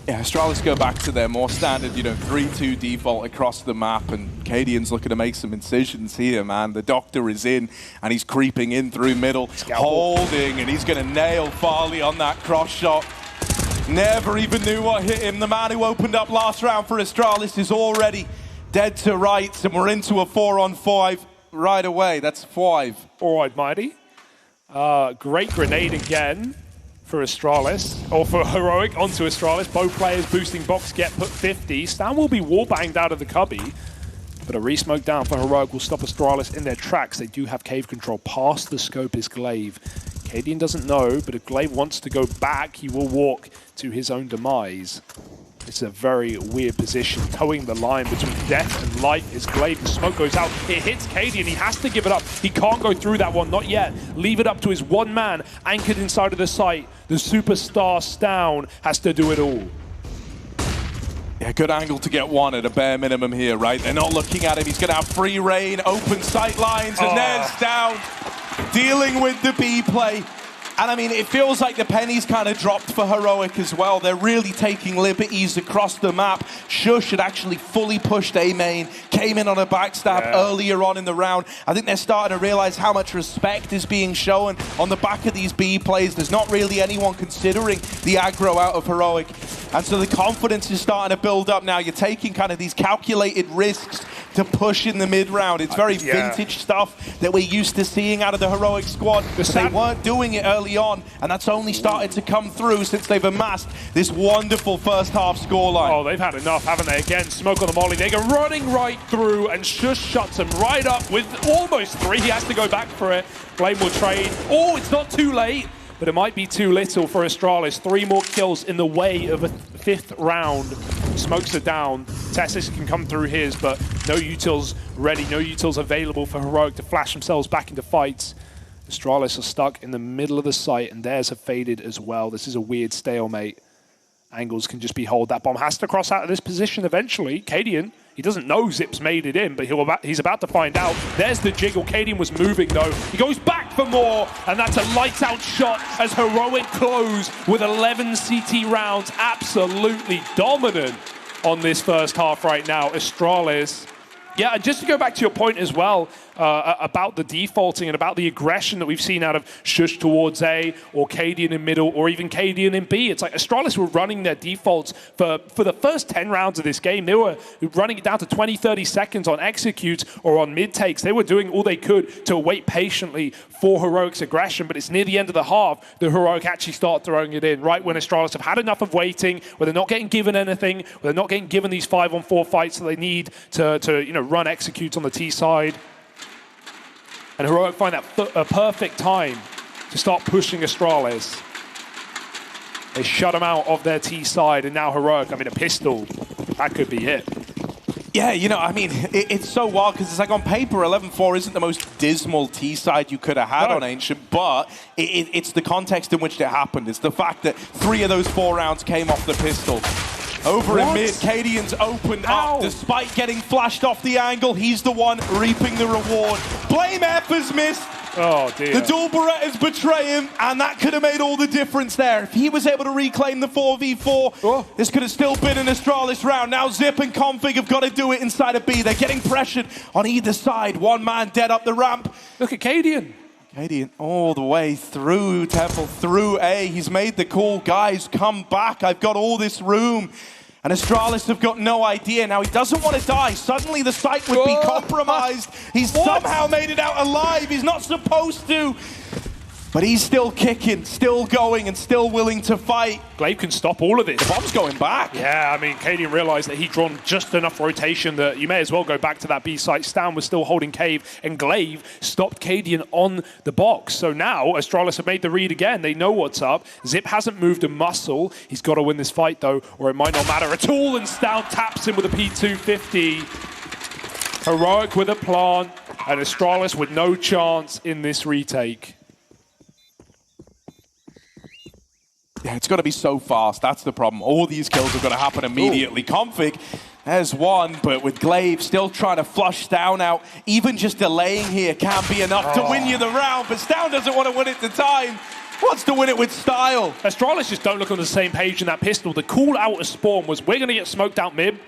Yeah, Astralis go back to their more standard, you know, 3-2 default across the map, and Cadian's looking to make some incisions here, man. The Doctor is in, and he's creeping in through middle, holding, and he's going to nail Farley on that cross shot. Never even knew what hit him. The man who opened up last round for Astralis is already dead to rights, and we're into a 4-on-5 right away. That's 5.
All right, Mighty. Great grenade again for Astralis, or for Heroic onto Astralis. Both players boosting box get put 50. Stan will be wall-banged out of the cubby, but a re-smoke down for Heroic will stop Astralis in their tracks. They do have cave control. Past the scope is Glaive. Cadian doesn't know, but if Glaive wants to go back, he will walk to his own demise. It's a very weird position, towing the line between death and life as Glaive. The smoke goes out. It hits Cadian. He has to give it up. He can't go through that one, not yet. Leave it up to his one man anchored inside of the site. The superstar Stown has to do it all.
Yeah, good angle to get one at a bare minimum here, right? They're not looking at him. He's going to have free reign, open sight lines, and there's Stown. dealing with the B play. And I mean, it feels like the pennies kind of dropped for Heroic as well. They're really taking liberties across the map. Sjuush had actually fully pushed A main, came in on a backstab earlier on in the round. I think they're starting to realize how much respect is being shown on the back of these B plays. There's not really anyone considering the aggro out of Heroic. And so the confidence is starting to build up now. You're taking kind of these calculated risks to push in the mid-round. It's very vintage stuff that we're used to seeing out of the Heroic squad. They weren't doing it early on, and that's only started to come through since they've amassed this wonderful first half scoreline.
Oh, they've had enough, haven't they? Again, smoke on the molly. They go running right through, and Sjuush shuts him right up with almost 3. He has to go back for it. Blame will trade. Oh, it's not too late, but it might be too little for Astralis. 3 more kills in the way of a 5th round. Smokes are down. Tessis can come through his, but no utils ready, no utils available for Heroic to flash themselves back into fights. Astralis are stuck in the middle of the site, and theirs have faded as well. This is a weird stalemate. Angles can just be hold. That bomb has to cross out of this position eventually. Cadian, he doesn't know Zip's made it in, but he's about to find out. There's the jiggle. Cadian was moving though. He goes back for more, and that's a lights out shot as Heroic close with 11 CT rounds. Absolutely dominant on this first half right now. Astralis. Yeah, and just to go back to your point as well, about the defaulting and about the aggression that we've seen out of Sjuush towards A, or Cadian in middle, or even Cadian in B. It's like Astralis were running their defaults for the first 10 rounds of this game. They were running it down to 20, 30 seconds on executes or on mid-takes. They were doing all they could to wait patiently for Heroic's aggression, but it's near the end of the half that Heroic actually start throwing it in, right when Astralis have had enough of waiting, where they're not getting given anything, where they're not getting given these 5-on-4 fights that they need to run executes on the T side. And Heroic find that a perfect time to start pushing Astralis. They shut them out of their T side, and now Heroic, I mean, a pistol, that could be it.
Yeah, you know, I mean, it's so wild because it's like on paper, 11-4 isn't the most dismal T side you could have had on Ancient, but it's the context in which it happened. It's the fact that 3 of those 4 rounds came off the pistol. Over in mid, Cadian's opened up despite getting flashed off the angle. He's the one reaping the reward. Blame F has missed.
Oh dear.
The dual Berettas betray him, and that could have made all the difference there. If he was able to reclaim the 4v4, this could have still been an Astralis round. Now Zip and Config have got to do it inside of B. They're getting pressured on either side. One man dead up the ramp.
Look at Cadian.
Cadian all the way through Temple, through A. He's made the call. Guys, come back. I've got all this room. And Astralis have got no idea. Now, he doesn't want to die. Suddenly, the site would be compromised. He's somehow made it out alive. He's not supposed to. But he's still kicking, still going, and still willing to fight.
Glaive can stop all of this.
The bomb's going back.
Yeah, I mean, Cadian realized that he'd drawn just enough rotation that you may as well go back to that B site. Stan was still holding Cave, and Glaive stopped Cadian on the box. So now, Astralis have made the read again. They know what's up. Zip hasn't moved a muscle. He's got to win this fight, though, or it might not matter at all. And Stan taps him with a P250. Heroic with a plant, and Astralis with no chance in this retake.
Yeah, it's got to be so fast. That's the problem. All these kills are going to happen immediately. Config has one, but with Glaive still trying to flush Down out, even just delaying here can't be enough to win you the round. But Down doesn't want to win it to time. Wants to win it with style.
Astralis just don't look on the same page in that pistol. The call out of Spawn was, we're going to get smoked out mid.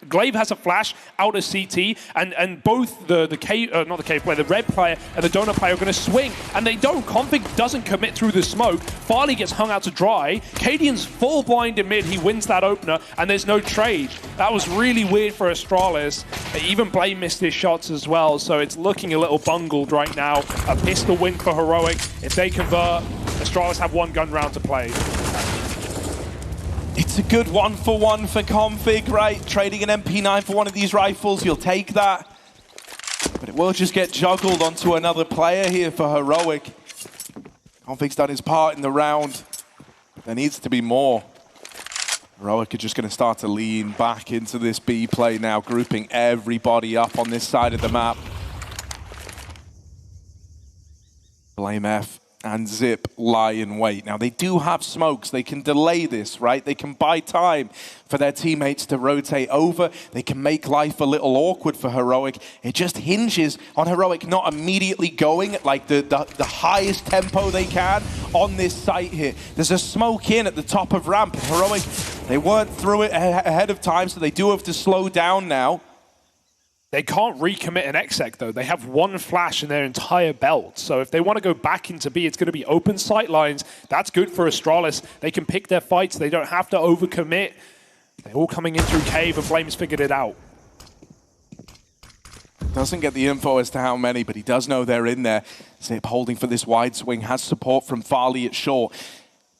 Glaive has a flash out of CT, and both the red player and the donut player are going to swing, and they don't. Config doesn't commit through the smoke. Farley gets hung out to dry. Cadian's full blind in mid. He wins that opener, and there's no trade. That was really weird for Astralis. Even Blame missed his shots as well, so it's looking a little bungled right now. A pistol win for Heroic. If they convert, Astralis have 1 gun round to play.
It's a good 1-for-1 for Config, right? Trading an MP9 for one of these rifles, you'll take that. But it will just get juggled onto another player here for Heroic. Config's done his part in the round. There needs to be more. Heroic are just going to start to lean back into this B play now, grouping everybody up on this side of the map. Blame F and Zip lie in wait. Now, they do have smokes. They can delay this, right? They can buy time for their teammates to rotate over. They can make life a little awkward for Heroic. It just hinges on Heroic not immediately going at like the highest tempo they can on this site here. There's a smoke in at the top of ramp. Heroic, they weren't through it ahead of time, so they do have to slow down now.
They can't recommit an exec, though. They have one flash in their entire belt. So if they want to go back into B, it's going to be open sight lines. That's good for Astralis. They can pick their fights. They don't have to overcommit. They're all coming in through cave, and Flame's figured it out.
Doesn't get the info as to how many, but he does know they're in there. Zip holding for this wide swing, has support from Farley at short.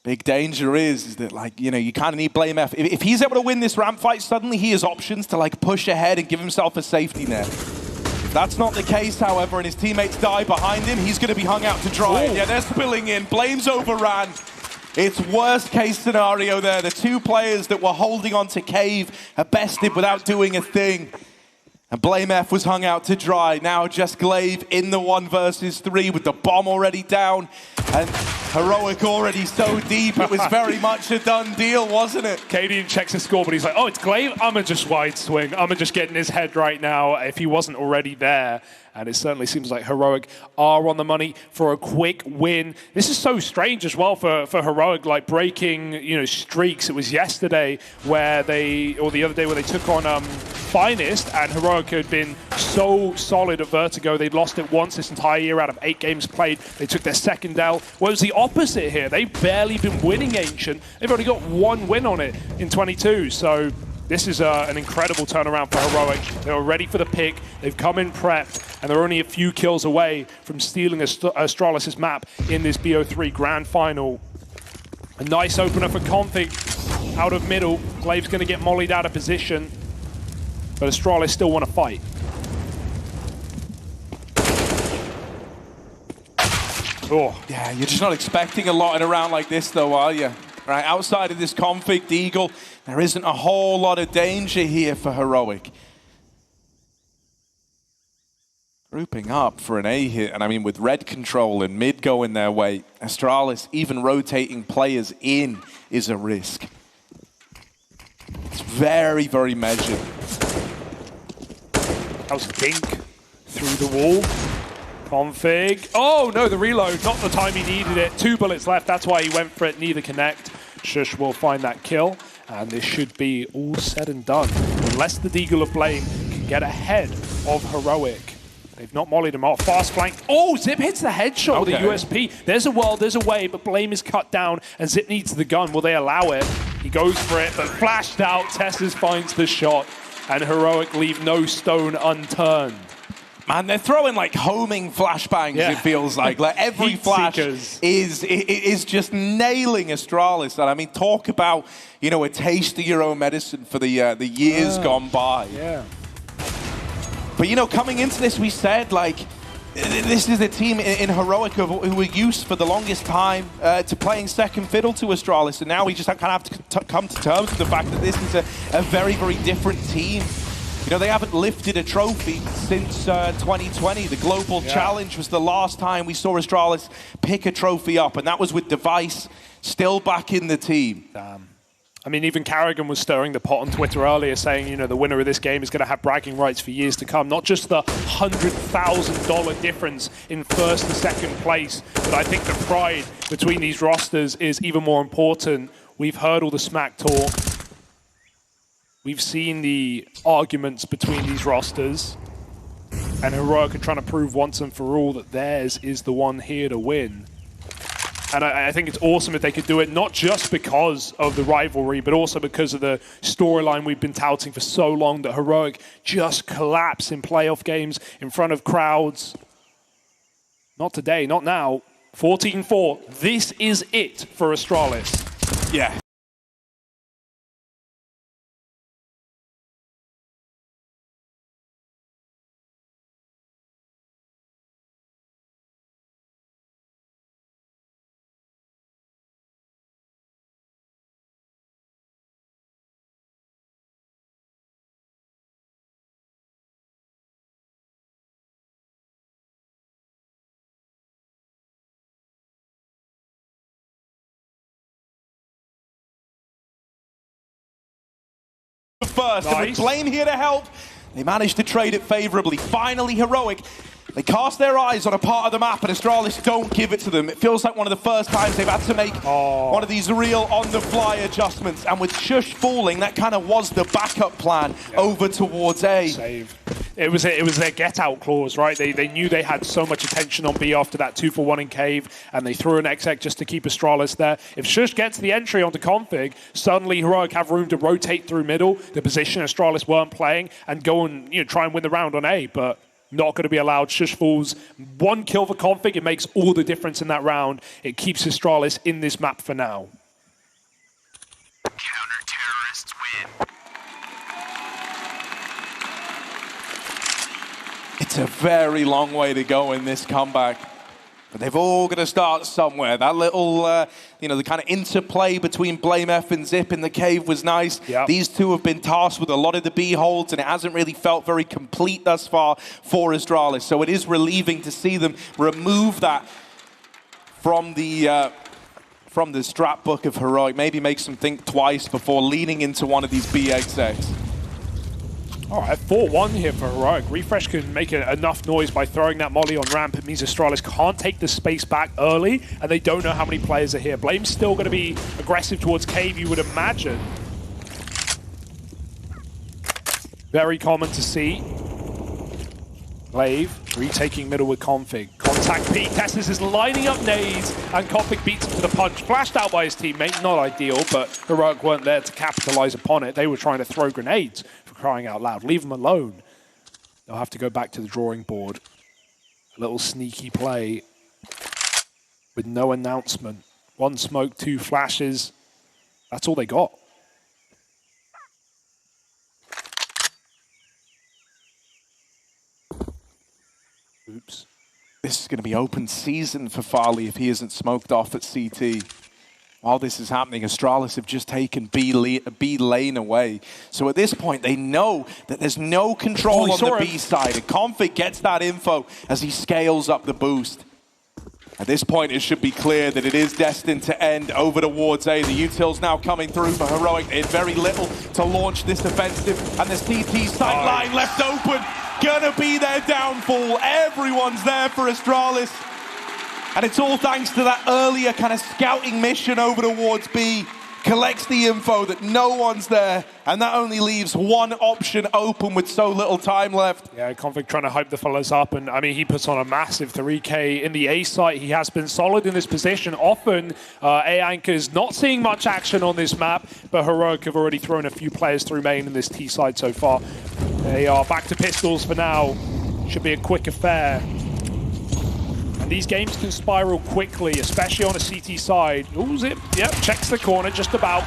Big danger is that, like, you know, you kind of need BLUEJAYS. If he's able to win this ramp fight, suddenly he has options to, like, push ahead and give himself a safety net. If that's not the case, however, and his teammates die behind him, he's going to be hung out to dry. Yeah, they're spilling in. Blames overran. It's worst case scenario there. The two players that were holding on to cave are bested without doing a thing. And BLUEJAYS was hung out to dry. Now just Glaive in the 1 versus 3 with the bomb already down. And Heroic already so deep, it was very much a done deal, wasn't it?
Cadian checks his score, but he's like, oh, it's Glaive? I'm going to just wide swing. I'm going to just get in his head right now if he wasn't already there. And it certainly seems like Heroic are on the money for a quick win. This is so strange as well for Heroic, like breaking, you know, streaks. It was yesterday where or the other day where they took on Finest, and Heroic had been so solid at Vertigo. They'd lost it once this entire year out of 8 games played. They took their second L. Well, it was the opposite here. They've barely been winning Ancient. They've only got 1 win on it in 22. So this is an incredible turnaround for Heroic. They were ready for the pick. They've come in prepped, and they're only a few kills away from stealing Astralis' map in this BO3 Grand Final. A nice opener for Config out of middle. Glaive's going to get mollied out of position, but Astralis still want to fight. Oh.
Yeah, you're just not expecting a lot in a round like this, though, are you? Right, outside of this Config Deagle, there isn't a whole lot of danger here for Heroic. Grouping up for an A hit, and I mean, with red control and mid going their way, Astralis, even rotating players in is a risk. It's very, very measured.
That was a dink through the wall. Config. Oh no, the reload, not the time he needed it. 2 bullets left, that's why he went for it, neither connect. Shush will find that kill, and this should be all said and done. Unless the Deagle of Blame can get ahead of Heroic. They've not mollied him off. Fast flank. Oh, Zip hits the headshot with a USP. There's a world, there's a way, but Blame is cut down, and Zip needs the gun. Will they allow it? He goes for it, but flashed out. Tessus finds the shot, and Heroic leave no stone unturned.
Man, they're throwing like homing flashbangs, it feels like. Like every flash is just nailing Astralis. And I mean, talk about, you know, a taste of your own medicine for the years gone by.
Yeah.
But, you know, coming into this, we said, like, this is a team in Heroic who were used for the longest time to playing second fiddle to Astralis. And now we just kind of have to come to terms with the fact that this is a very, very different team. You know, they haven't lifted a trophy since 2020. The Global Challenge was the last time we saw Astralis pick a trophy up, and that was with Device still back in the team.
Damn. I mean, even Carrigan was stirring the pot on Twitter earlier, saying, you know, the winner of this game is going to have bragging rights for years to come. Not just the $100,000 difference in first and second place, but I think the pride between these rosters is even more important. We've heard all the smack talk. We've seen the arguments between these rosters, and Heroic are trying to prove once and for all that theirs is the one here to win. And I think it's awesome if they could do it, not just because of the rivalry, but also because of the storyline we've been touting for so long, that Heroic just collapse in playoff games in front of crowds. Not today, not now. 14-4. This is it for Astralis.
Yeah. the first.
Nice.
And with Blame here to help, they managed to trade it favorably. Finally, Heroic, they cast their eyes on a part of the map, and Astralis don't give it to them. It feels like one of the first times they've had to make one of these real on-the-fly adjustments. And with Shush falling, that kind of was the backup plan over towards A.
Save. It was their get-out clause, right? They knew they had so much attention on B after that 2-for-1 in Cave, and they threw an exec just to keep Astralis there. If Shush gets the entry onto Config, suddenly Heroic have room to rotate through middle, the position Astralis weren't playing, and go and try and win the round on A, but not going to be allowed. Shush falls. One kill for Config, it makes all the difference in that round. It keeps Astralis in this map for now.
Counter-terrorists win.
It's a very long way to go in this comeback. But they've all got to start somewhere. That little, the kind of interplay between Blame F and Zip in the cave was nice.
Yep.
These two have been tasked with a lot of the B holds, and it hasn't really felt very complete thus far for Astralis. So it is relieving to see them remove that from the strat book of Heroic. Maybe makes them think twice before leaning into one of these B execs.
All right, 4-1 here for Heroic. Refresh can make enough noise by throwing that molly on ramp. It means Astralis can't take the space back early, and they don't know how many players are here. Blame's still going to be aggressive towards Cave, you would imagine. Very common to see. Glaive retaking middle with Config. Contact P. Testis is lining up nades, and Config beats him to the punch. Flashed out by his teammate, not ideal, but Heroic weren't there to capitalize upon it. They were trying to throw grenades. Crying out loud. Leave them alone. They'll have to go back to the drawing board. A little sneaky play with no announcement. One smoke, two flashes. That's all they got. Oops.
This is going to be open season for Farley if he isn't smoked off at CT. While this is happening, Astralis have just taken B lane away. So at this point, they know that there's no control on the B side. And Config gets that info as he scales up the boost. At this point, it should be clear that it is destined to end over towards A. The util's now coming through for Heroic. They had very little to launch this offensive. And the CT sight line left open. Gonna be their downfall. Everyone's there for Astralis. And it's all thanks to that earlier kind of scouting mission over towards B. Collects the info that no one's there, and that only leaves one option open with so little time left.
Yeah, Config trying to hype the fellas up, and I mean, he puts on a massive 3K in the A site. He has been solid in this position. Often, A Anchor's not seeing much action on this map, but Heroic have already thrown a few players through main in this T side so far. They are back to pistols for now. Should be a quick affair. These games can spiral quickly, especially on a CT side. Ooh, Zip, yep, checks the corner just about.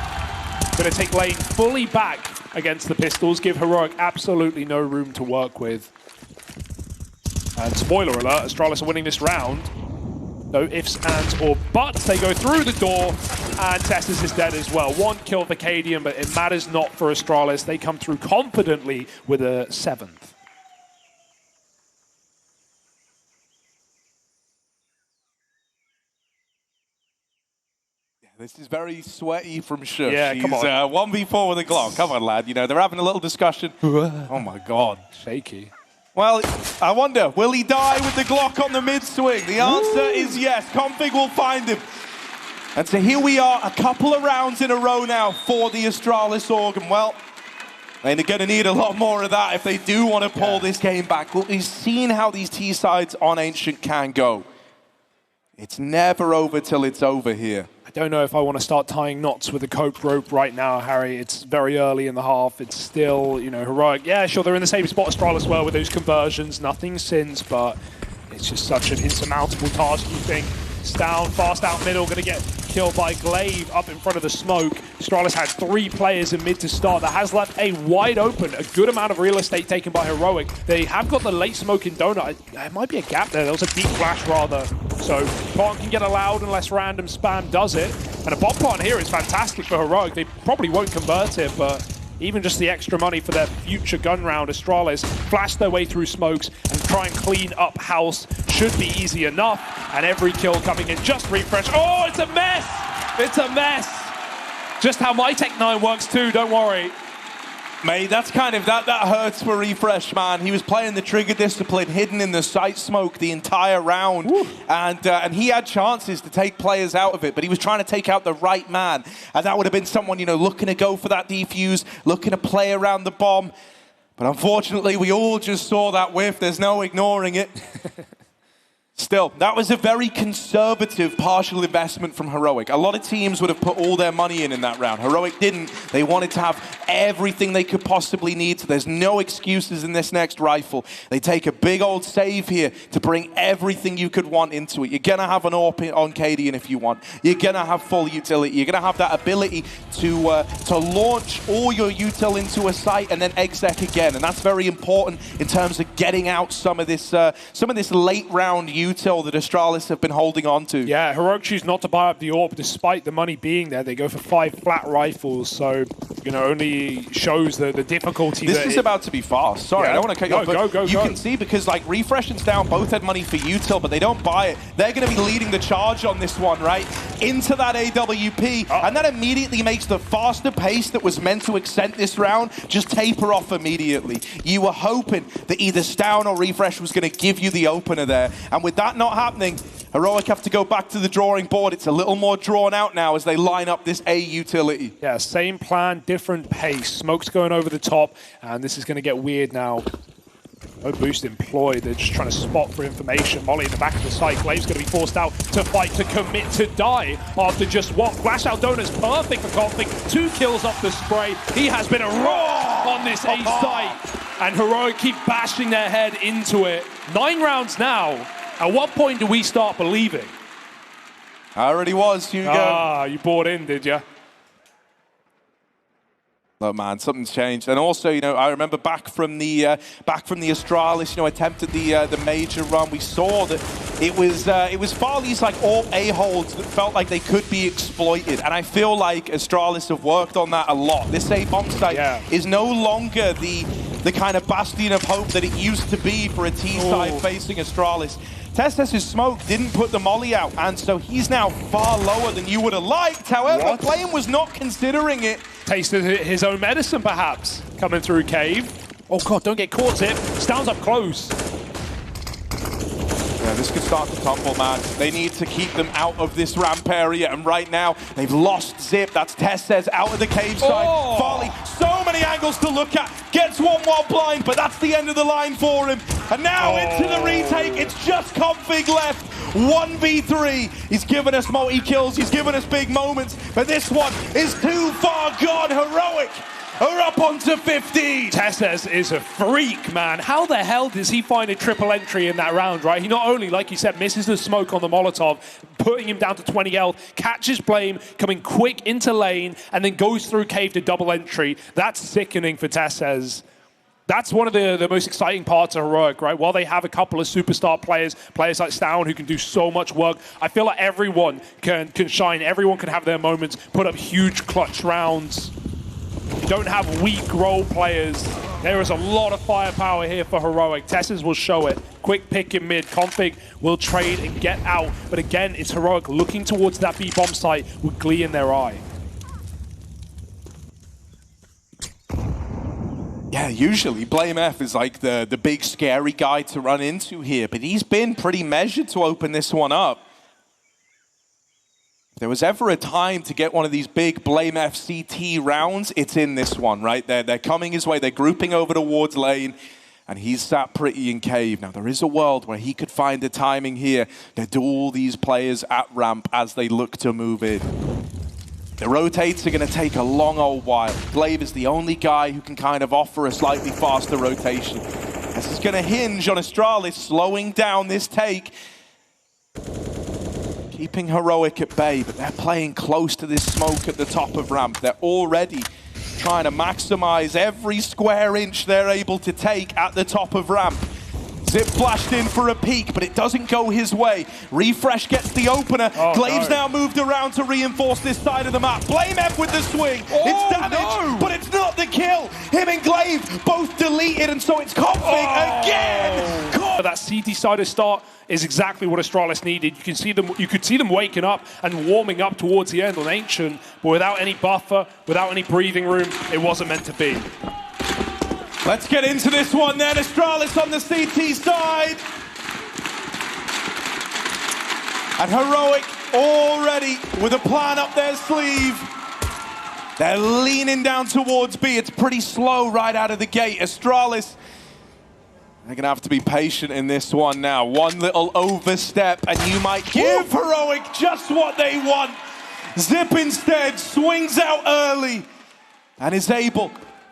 Gonna take lane fully back against the pistols, give Heroic absolutely no room to work with. And spoiler alert, Astralis are winning this round. No ifs, ands, or buts. They go through the door, and Testis is dead as well. One kill for Cadian, but it matters not for Astralis. They come through confidently with a 7th.
This is very sweaty from Shush.
Yeah, come on.
1v4 with a Glock. Come on, lad. You know, they're having a little discussion. Oh, my God.
Shaky.
Well, I wonder, will he die with the Glock on the mid-swing? The answer is yes. Config will find him. And so here we are, a couple of rounds in a row now for the Astralis organ. Well, they're going to need a lot more of that if they do want to pull this game back. Well, we've seen how these T-sides on Ancient can go. It's never over till it's over here.
I don't know if I want to start tying knots with a cope rope right now, Harry. It's very early in the half. It's still, Heroic. Yeah, sure, they're in the same spot as Astralis well with those conversions. Nothing since, but it's just such an insurmountable task, you think. It's down, fast out middle, going to get killed by Glaive up in front of the smoke. Astralis had 3 players in mid to start. That has left A wide open. A good amount of real estate taken by Heroic. They have got the late smoke in Donut. There might be a gap there. There was a deep flash, rather. So can't can get allowed unless random spam does it. And a bomb plant here is fantastic for Heroic. They probably won't convert it, but even just the extra money for their future gun round, Astralis flash their way through smokes and try and clean up house. Should be easy enough. And every kill coming in, just refresh. Oh, it's a mess! It's a mess! Just how my Tech 9 works too, don't worry.
Mate, that's kind of, that hurts for Refresh, man. He was playing the trigger discipline, hidden in the sight smoke the entire round. And he had chances to take players out of it, but he was trying to take out the right man. And that would have been someone, you know, looking to go for that defuse, looking to play around the bomb. But unfortunately, we all just saw that whiff. There's no ignoring it. Still, that was a very conservative partial investment from Heroic. A lot of teams would have put all their money in that round. Heroic didn't. They wanted to have everything they could possibly need, so there's no excuses in this next rifle. They take a big old save here to bring everything you could want into it. You're going to have an AWP on Cadian if you want. You're going to have full utility. You're going to have that ability to launch all your util into a site and then exec again, and that's very important in terms of getting out some of this late round util that Astralis have been holding on to.
Yeah, Heroic choose not to buy up the AWP despite the money being there. They go for 5 flat rifles, so, you know, only shows the difficulty.
This is about to be fast. Sorry,
yeah.
I don't want to cut you off, but you can see, because like Refresh and Down both had money for util, but they don't buy it. They're going to be leading the charge on this one, right? Into that AWP, and that immediately makes the faster pace that was meant to accent this round just taper off immediately. You were hoping that either Down or Refresh was going to give you the opener there, and with that not happening, Heroic have to go back to the drawing board. It's a little more drawn out now as they line up this A utility.
Yeah, same plan, different pace. Smoke's going over the top, and this is going to get weird now. No boost employed. They're just trying to spot for information. Molly in the back of the site. Glave's going to be forced out to fight, to commit, to die after just one. Flash out Donut's perfect for Config. 2 kills off the spray. He has been a rock on this A site. And Heroic keep bashing their head into it. 9 rounds now. At what point do we start believing?
I already was, Hugo.
Ah, you bought in, did you?
Look, man, something's changed. And also, you know, I remember back from the Astralis, you know, attempted the major run. We saw that it was Farley's like all A-holds that felt like they could be exploited. And I feel like Astralis have worked on that a lot. This A-bomb site is no longer the kind of bastion of hope that it used to be for a T side facing Astralis. Tess's smoke didn't put the molly out, and so he's now far lower than you would have liked. However, Flame was not considering it.
Tasted his own medicine, perhaps, coming through cave. Oh god, don't get caught, Zip. Stound's up close.
Yeah, this could start to tumble, man. They need to keep them out of this ramp area, and right now, they've lost Zip. That's Tess out of the cave side. Farley, so many angles to look at. Gets one while blind, but that's the end of the line for him. And now into the retake, it's just Config left. 1v3. He's given us multi-kills, he's given us big moments, but this one is too far gone. Heroic are up onto 15.
Tess is a freak, man. How the hell does he find a triple entry in that round, right? He not only, like you said, misses the smoke on the Molotov, putting him down to 20 health, catches Blame, coming quick into lane, and then goes through cave to double entry. That's sickening for Tess. That's one of the most exciting parts of Heroic, right? While they have a couple of superstar players like Stown who can do so much work, I feel like everyone can shine. Everyone can have their moments, put up huge clutch rounds. You don't have weak role players. There is a lot of firepower here for Heroic. Tess's will show it. Quick pick in mid. Config will trade and get out. But again, it's Heroic looking towards that B-bomb site with glee in their eye.
Yeah, usually Blame F is like the big scary guy to run into here, but he's been pretty measured to open this one up. If there was ever a time to get one of these big Blame F CT rounds, it's in this one, right? They're coming his way, they're grouping over towards lane, and he's sat pretty in cave. Now, there is a world where he could find the timing here to do all these players at ramp as they look to move in. The rotates are going to take a long old while. Glaive is the only guy who can kind of offer a slightly faster rotation. This is going to hinge on Astralis slowing down this take. Keeping Heroic at bay, but they're playing close to this smoke at the top of ramp. They're already trying to maximize every square inch they're able to take at the top of ramp. Zip flashed in for a peek, but it doesn't go his way. Refresh gets the opener. Glaive's now moved around to reinforce this side of the map. Blame F with the swing. It's damage, but it's not the kill. Him and Glaive both deleted, and so it's Config again.
that CT side of start is exactly what Astralis needed. You could see them waking up and warming up towards the end on Ancient, but without any buffer, without any breathing room, it wasn't meant to be.
Let's get into this one then. Astralis on the CT side. And Heroic already with a plan up their sleeve. They're leaning down towards B. It's pretty slow right out of the gate. Astralis, they're going to have to be patient in this one now. One little overstep and you might give Heroic just what they want. Zip instead swings out early and is able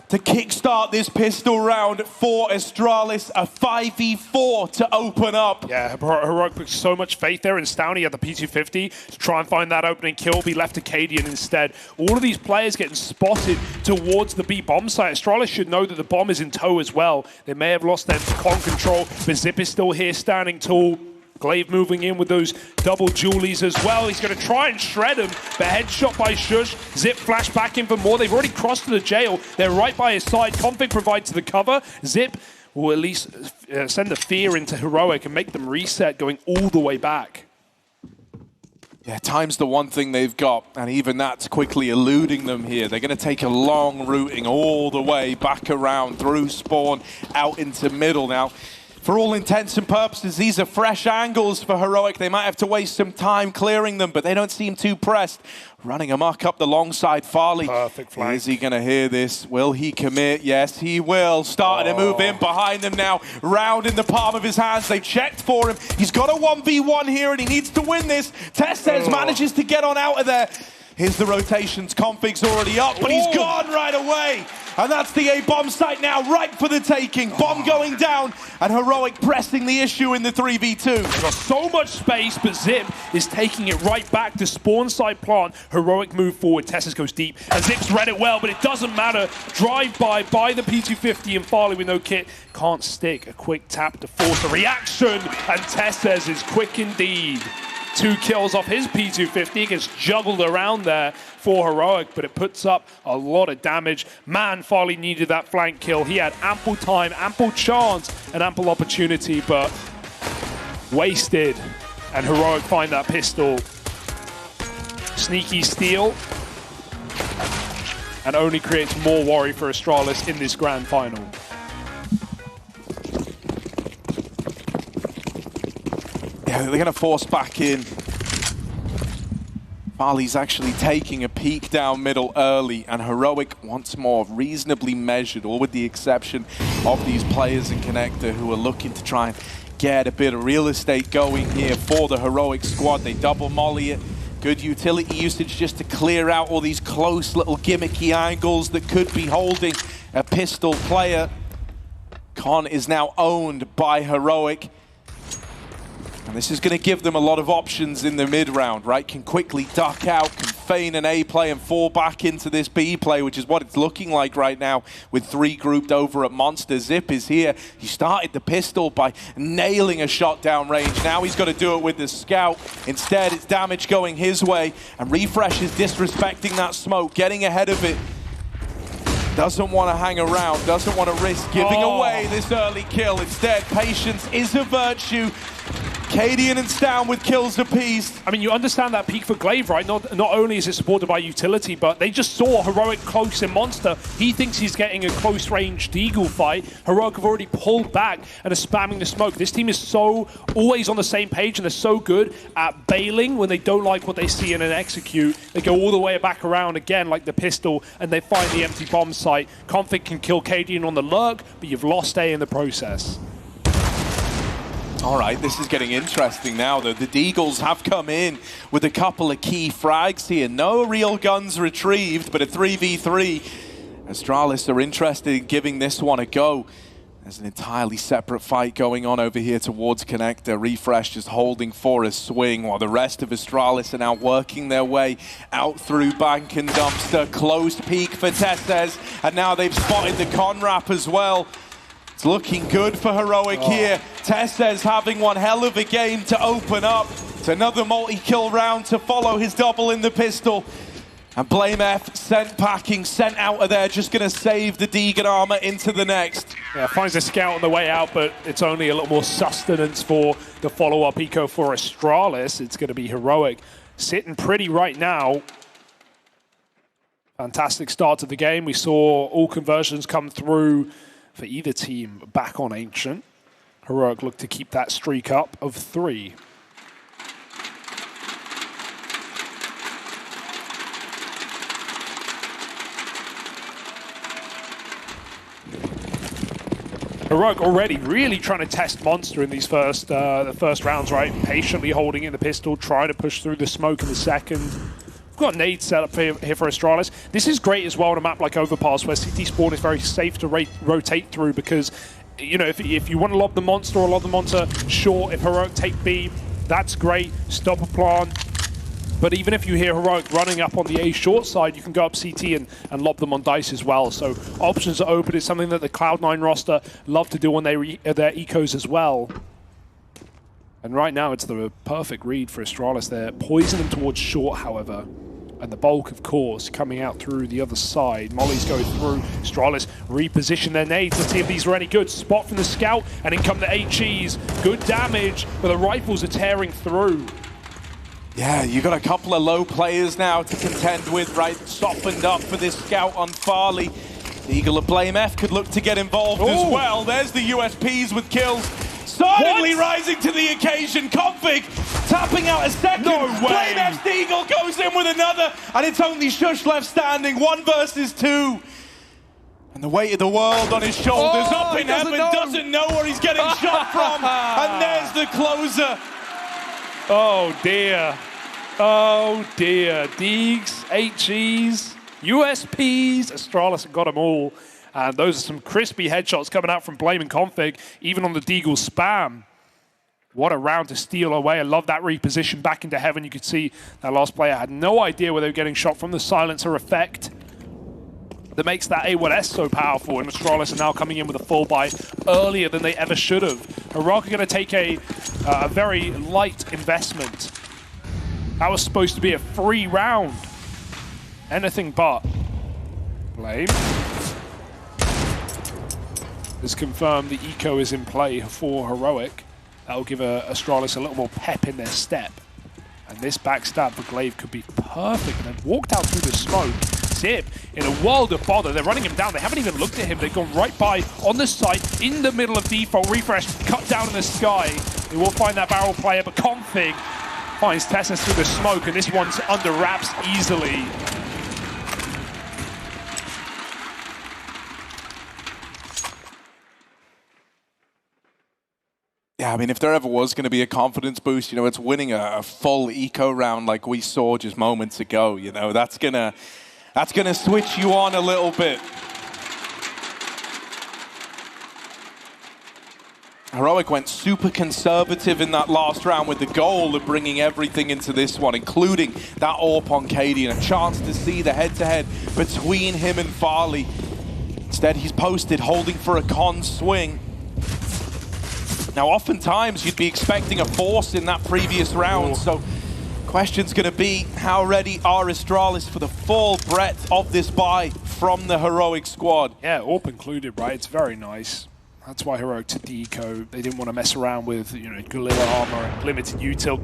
to kickstart this pistol round for Astralis, a 5v4 to open up.
Yeah, Heroic put so much faith there in Stowney at the P250 to try and find that opening kill, be left to Cadian instead. All of these players getting spotted towards the B bomb site. Astralis should know that the bomb is in tow as well. They may have lost their con control, but Zip is still here standing tall. Glaive moving in with those double dualies as well. He's going to try and shred him, but headshot by Shush. Zip flash back in for more. They've already crossed to the jail. They're right by his side. Config provides the cover. Zip will at least send the fear into Heroic and make them reset going all the way back.
Yeah, time's the one thing they've got, and even that's quickly eluding them here. They're going to take a long routing all the way back around through spawn out into middle now. For all intents and purposes, these are fresh angles for Heroic. They might have to waste some time clearing them, but they don't seem too pressed. Running amok up the long side, Farley.
Perfect flank.
Is he going to hear this? Will he commit? Yes, he will. Starting to move in behind them now. Round in the palm of his hands. They checked for him. He's got a 1v1 here, and he needs to win this. Testez manages to get on out of there. Here's the rotations. Config's already up, but he's gone right away. And that's the A bomb site now, right for the taking. Bomb going down, and Heroic pressing the issue in the 3v2.
They've got so much space, but Zip is taking it right back to spawn side plant. Heroic move forward. Tessus goes deep, and Zip's read it well, but it doesn't matter. Drive-by by the P250, and Farley with no kit can't stick. A quick tap to force a reaction, and Tessus is quick indeed. 2 kills off his P250, gets juggled around there for Heroic, but it puts up a lot of damage. Man, Farley needed that flank kill. He had ample time, ample chance, and ample opportunity, but wasted. And Heroic find that pistol. Sneaky steal, and only creates more worry for Astralis in this grand final.
Yeah, they're going to force back in. Farley's actually taking a peek down middle early, and Heroic once more reasonably measured, all with the exception of these players in Connector who are looking to try and get a bit of real estate going here for the Heroic squad. They double molly it. Good utility usage just to clear out all these close little gimmicky angles that could be holding a pistol player. Con is now owned by Heroic. And this is going to give them a lot of options in the mid-round, right? Can quickly duck out, can feign an A play and fall back into this B play, which is what it's looking like right now with 3 grouped over at Monster. Zip is here. He started the pistol by nailing a shot down range. Now he's got to do it with the scout. Instead, it's damage going his way. And Refresh is disrespecting that smoke, getting ahead of it. Doesn't want to hang around, doesn't want to risk giving away this early kill. Instead, patience is a virtue. Cadian and Stown with kills apiece.
I mean, you understand that peak for Glaive, right? Not only is it supported by utility, but they just saw Heroic close in Monster. He thinks he's getting a close-range Deagle fight. Heroic have already pulled back and are spamming the smoke. This team is so always on the same page, and they're so good at bailing when they don't like what they see in an execute. They go all the way back around again, like the pistol, and they find the empty bomb site. Config can kill Cadian on the lurk, but you've lost A in the process.
All right, this is getting interesting now, though. The Deagles have come in with a couple of key frags here. No real guns retrieved, but a 3v3. Astralis are interested in giving this one a go. There's an entirely separate fight going on over here towards Connector. Refresh just holding for a swing, while the rest of Astralis are now working their way out through Bank and Dumpster. Closed peak for Testez, and now they've spotted the Conrap as well. It's looking good for Heroic here. Testez having one hell of a game to open up. It's another multi-kill round to follow his double in the pistol. And BLUEJAYS sent packing, sent out of there, just going to save the Deegan armor into the next.
Yeah, finds a scout on the way out, but it's only a little more sustenance for the follow-up eco for Astralis. It's going to be Heroic sitting pretty right now. Fantastic start to the game. We saw all conversions come through for either team back on Ancient. Heroic look to keep that streak up of 3. Heroic already really trying to test Monster in these first rounds, right? Patiently holding in the pistol, trying to push through the smoke in the second. We've got nades set up here for Astralis. This is great as well on a map like Overpass, where CT spawn is very safe to rotate through, because you know, if you want to lob the Monster or lob the Monster short, if Heroic take B, that's great. Stop a plant. But even if you hear Heroic running up on the A short side, you can go up CT and lob them on dice as well. So options are open. It's something that the Cloud9 roster love to do on their ecos as well. And right now, it's the perfect read for Astralis. They're poisoning towards short, however. And the bulk, of course, coming out through the other side. Molly's going through. Astralis reposition their nades. Let's see if these are any good. Spot from the scout, and in come the HEs. Good damage, but the rifles are tearing through.
Yeah, you got a couple of low players now to contend with, right? Softened up for this scout on Farley. The Eagle of BLUEJAYS could look to get involved as well. There's the USPs with kills. Suddenly rising to the occasion. Config tapping out a second.
No way.
BLUEJAYS Eagle goes in with another, and it's only Shush left standing. 1 versus 2. And the weight of the world on his shoulders, up in heaven, doesn't know where he's getting shot from. And there's the closer.
Oh dear. Oh dear. Deegs, HEs, USPs, Astralis got them all. And those are some crispy headshots coming out from Blame and Config, even on the Deagle spam. What a round to steal away. I love that reposition back into heaven. You could see that last player had no idea where they were getting shot from. The silencer effect that makes that A1S so powerful. And Astralis are now coming in with a full buy earlier than they ever should have. Heroic are going to take a very light investment. That was supposed to be a free round. Anything but. Blame has confirmed the eco is in play for Heroic. That will give Astralis a little more pep in their step. And this backstab for Glaive could be perfect. And then walked out through the smoke. Zip in a world of bother. They're running him down. They haven't even looked at him. They've gone right by on the site in the middle of default. Refresh cut down in the sky. They will find that barrel player, but Config finds Tessas through the smoke, and this one's under wraps easily.
Yeah, I mean, if there ever was going to be a confidence boost, you know, it's winning a full eco round like we saw just moments ago. You know, that's gonna switch you on a little bit. Heroic went super conservative in that last round with the goal of bringing everything into this one, including that AWP on Cadian, a chance to see the head-to-head between him and Farley. Instead, he's posted, holding for a con swing. Now, oftentimes, you'd be expecting a force in that previous round, so question's going to be, how ready are Astralis for the full breadth of this buy from the Heroic squad?
Yeah, AWP included, right? It's very nice. That's why Heroic took the eco. They didn't want to mess around with, you know, Gorilla armor and limited util.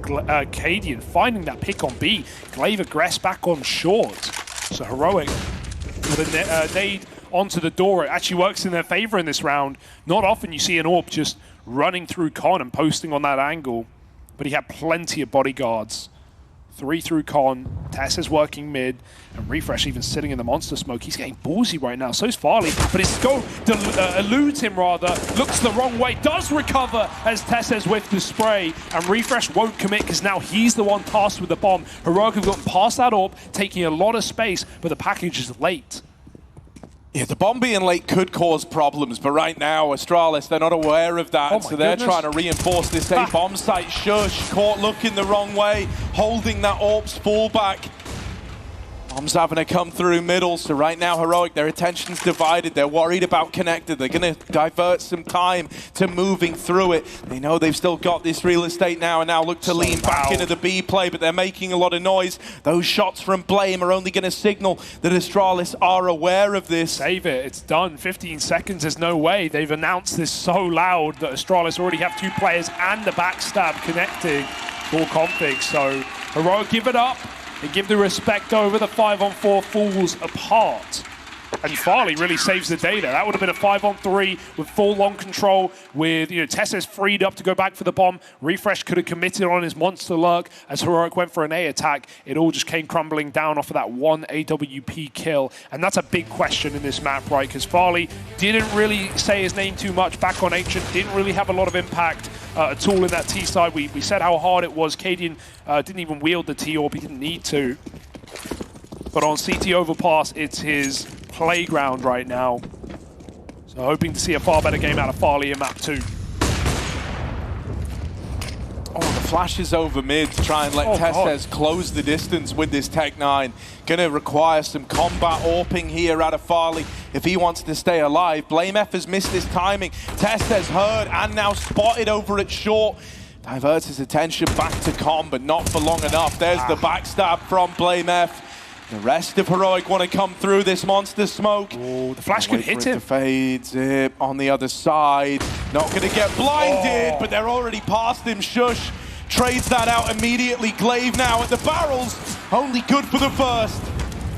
Cadian finding that pick on B. Glaive aggress back on short. So Heroic with a nade onto the door. It actually works in their favor in this round. Not often you see an AWP just running through Con and posting on that angle, but he had plenty of bodyguards. 3 through Con, Tess is working mid, and Refresh even sitting in the monster smoke. He's getting ballsy right now, so's Farley, but his scope eludes him rather, looks the wrong way, does recover as Tess has whiffed the spray, and Refresh won't commit because now he's the one tasked with the bomb. Heroic have gotten past that AWP, taking a lot of space, but the package is late.
Yeah, the bomb being late could cause problems, but right now, Astralis, they're not aware of that, so they're trying to reinforce this A-bomb site. Shush, caught looking the wrong way, holding that AWP's fallback. Bomb's having to come through middle, so right now Heroic, their attention's divided. They're worried about connected. They're going to divert some time to moving through it. They know they've still got this real estate now, and now look to lean back into the B play, but they're making a lot of noise. Those shots from Blame are only going to signal that Astralis are aware of this.
Save it, it's done. 15 seconds, there's no way. They've announced this so loud that Astralis already have 2 players and the backstab connecting for Config. So Heroic give it up. They give the respect over. The 5-on-4 falls apart. And Farley really saves the data. That would have been a 5-on-3 with full long control, with Tessa's freed up to go back for the bomb. Refresh could have committed on his monster lurk as Heroic went for an A attack. It all just came crumbling down off of that one AWP kill. And that's a big question in this map, right? Because Farley didn't really say his name too much back on Ancient, didn't really have a lot of impact at all in that T side. We said how hard it was. Cadian didn't even wield the T orb, he didn't need to. But on CT Overpass, it's his playground right now. So hoping to see a far better game out of Farley in map 2.
Oh, the flash is over mid to try and let Tesses close the distance with this Tech 9. Gonna require some combat AWPing here out of Farley if he wants to stay alive. BlameF has missed his timing. Tesses heard and now spotted over at short. Diverts his attention back to Com, but not for long enough. There's the backstab from BlameF. The rest of Heroic want to come through this monster smoke.
Oh, the flash could hit him.
To fade, Zip on the other side. Not going to get blinded, but they're already past him. Shush trades that out immediately. Glaive now at the barrels. Only good for the first.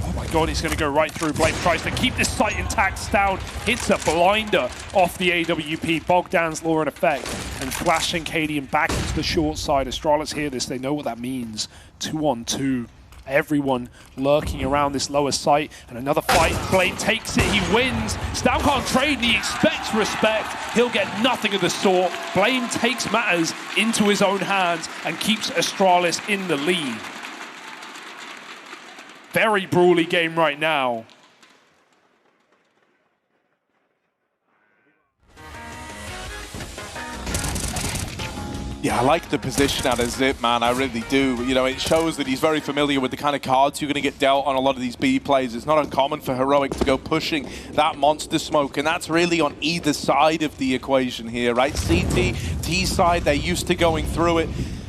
Oh my god, he's going to go right through. Blame tries to keep this site intact. Down, hits a blinder off the AWP. Bogdan's law in effect. And flashing Cadian back into the short side. Astralis hear this, they know what that means. 2-on-2. Everyone lurking around this lower site, and another fight. Blame takes it, he wins. Stam can't trade, and he expects respect. He'll get nothing of the sort. Blame takes matters into his own hands and keeps Astralis in the lead. Very brawly game right now.
Yeah, I like the position out of Zip, man. I really do. It shows that he's very familiar with the kind of cards you're going to get dealt on a lot of these B plays. It's not uncommon for Heroic to go pushing that monster smoke, and that's really on either side of the equation here, right? CT, T side, they're used to going through it.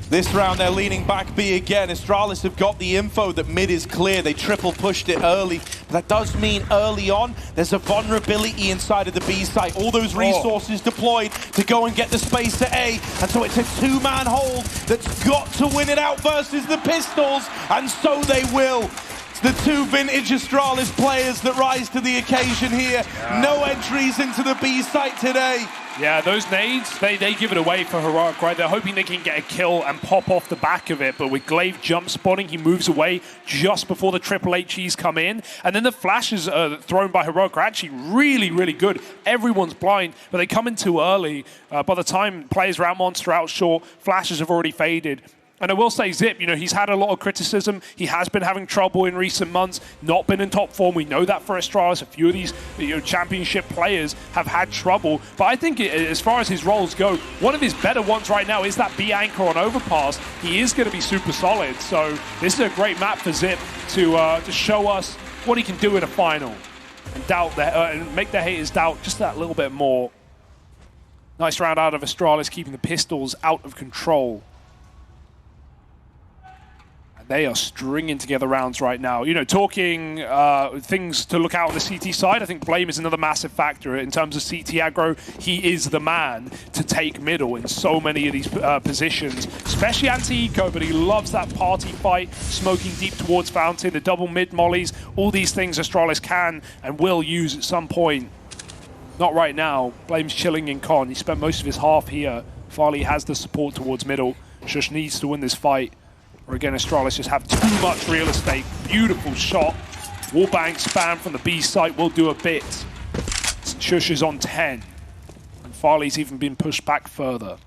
This round, they're leaning back B again. Astralis have got the info that mid is clear. They triple pushed it early. But that does mean early on, there's a vulnerability inside of the B site. All those resources deployed to go and get the space to A. And so it's a 2-man hold that's got to win it out versus the Pistols. And so they will. It's the 2 vintage Astralis players that rise to the occasion here. No entries into the B site today.
Yeah, those nades, they give it away for Heroic, right? They're hoping they can get a kill and pop off the back of it, but with Glaive jump spotting, he moves away just before the triple HEs come in. And then the flashes thrown by Heroic are actually really, really good. Everyone's blind, but they come in too early. By the time players are out monster, out short, flashes have already faded. And I will say Zip, he's had a lot of criticism. He has been having trouble in recent months, not been in top form. We know that for Astralis. A few of these championship players have had trouble. But I think as far as his roles go, one of his better ones right now is that B anchor on Overpass. He is going to be super solid. So this is a great map for Zip to show us what he can do in a final. And and make the haters doubt just that little bit more. Nice round out of Astralis, keeping the Pistols out of control. They are stringing together rounds right now. Talking things to look out on the CT side, I think Blame is another massive factor. In terms of CT aggro, he is the man to take middle in so many of these positions, especially anti-eco, but he loves that party fight, smoking deep towards Fountain, the double mid mollies, all these things Astralis can and will use at some point. Not right now. Blame's chilling in con. He spent most of his half here. Farley has the support towards middle. Shush needs to win this fight. Or again, Astralis just have too much real estate. Beautiful shot. Wallbang spam from the B site will do a bit. Shush is on 10. And Farley's even been pushed back further.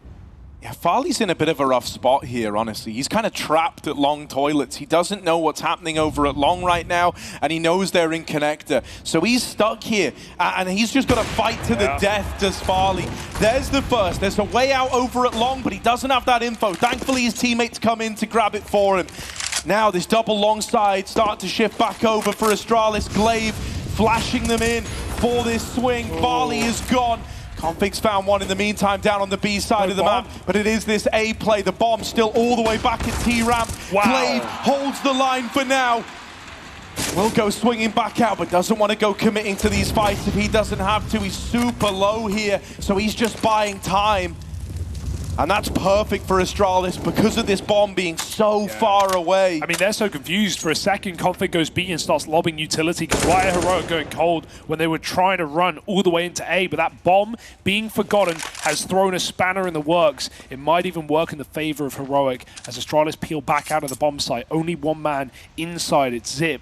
Yeah, Farley's in a bit of a rough spot here, honestly. He's kind of trapped at long toilets. He doesn't know what's happening over at long right now, and he knows they're in connector. So he's stuck here, and he's just got to fight to the death, does Farley. There's the first. There's a way out over at long, but he doesn't have that info. Thankfully, his teammates come in to grab it for him. Now this double long side start to shift back over for Astralis. Glaive flashing them in for this swing. Farley is gone. Config's found one in the meantime down on the B side of the map, but it is this A play. The bomb still all the way back at T-Ramp.
Wow.
Glaive holds the line for now. Will go swinging back out, but doesn't want to go committing to these fights if he doesn't have to. He's super low here, so he's just buying time. And that's perfect for Astralis because of this bomb being so far away.
I mean, they're so confused. For a second, Config goes B and starts lobbing utility, because why are Heroic going cold when they were trying to run all the way into A? But that bomb being forgotten has thrown a spanner in the works. It might even work in the favor of Heroic as Astralis peel back out of the bomb site. Only one man inside. It's Zip.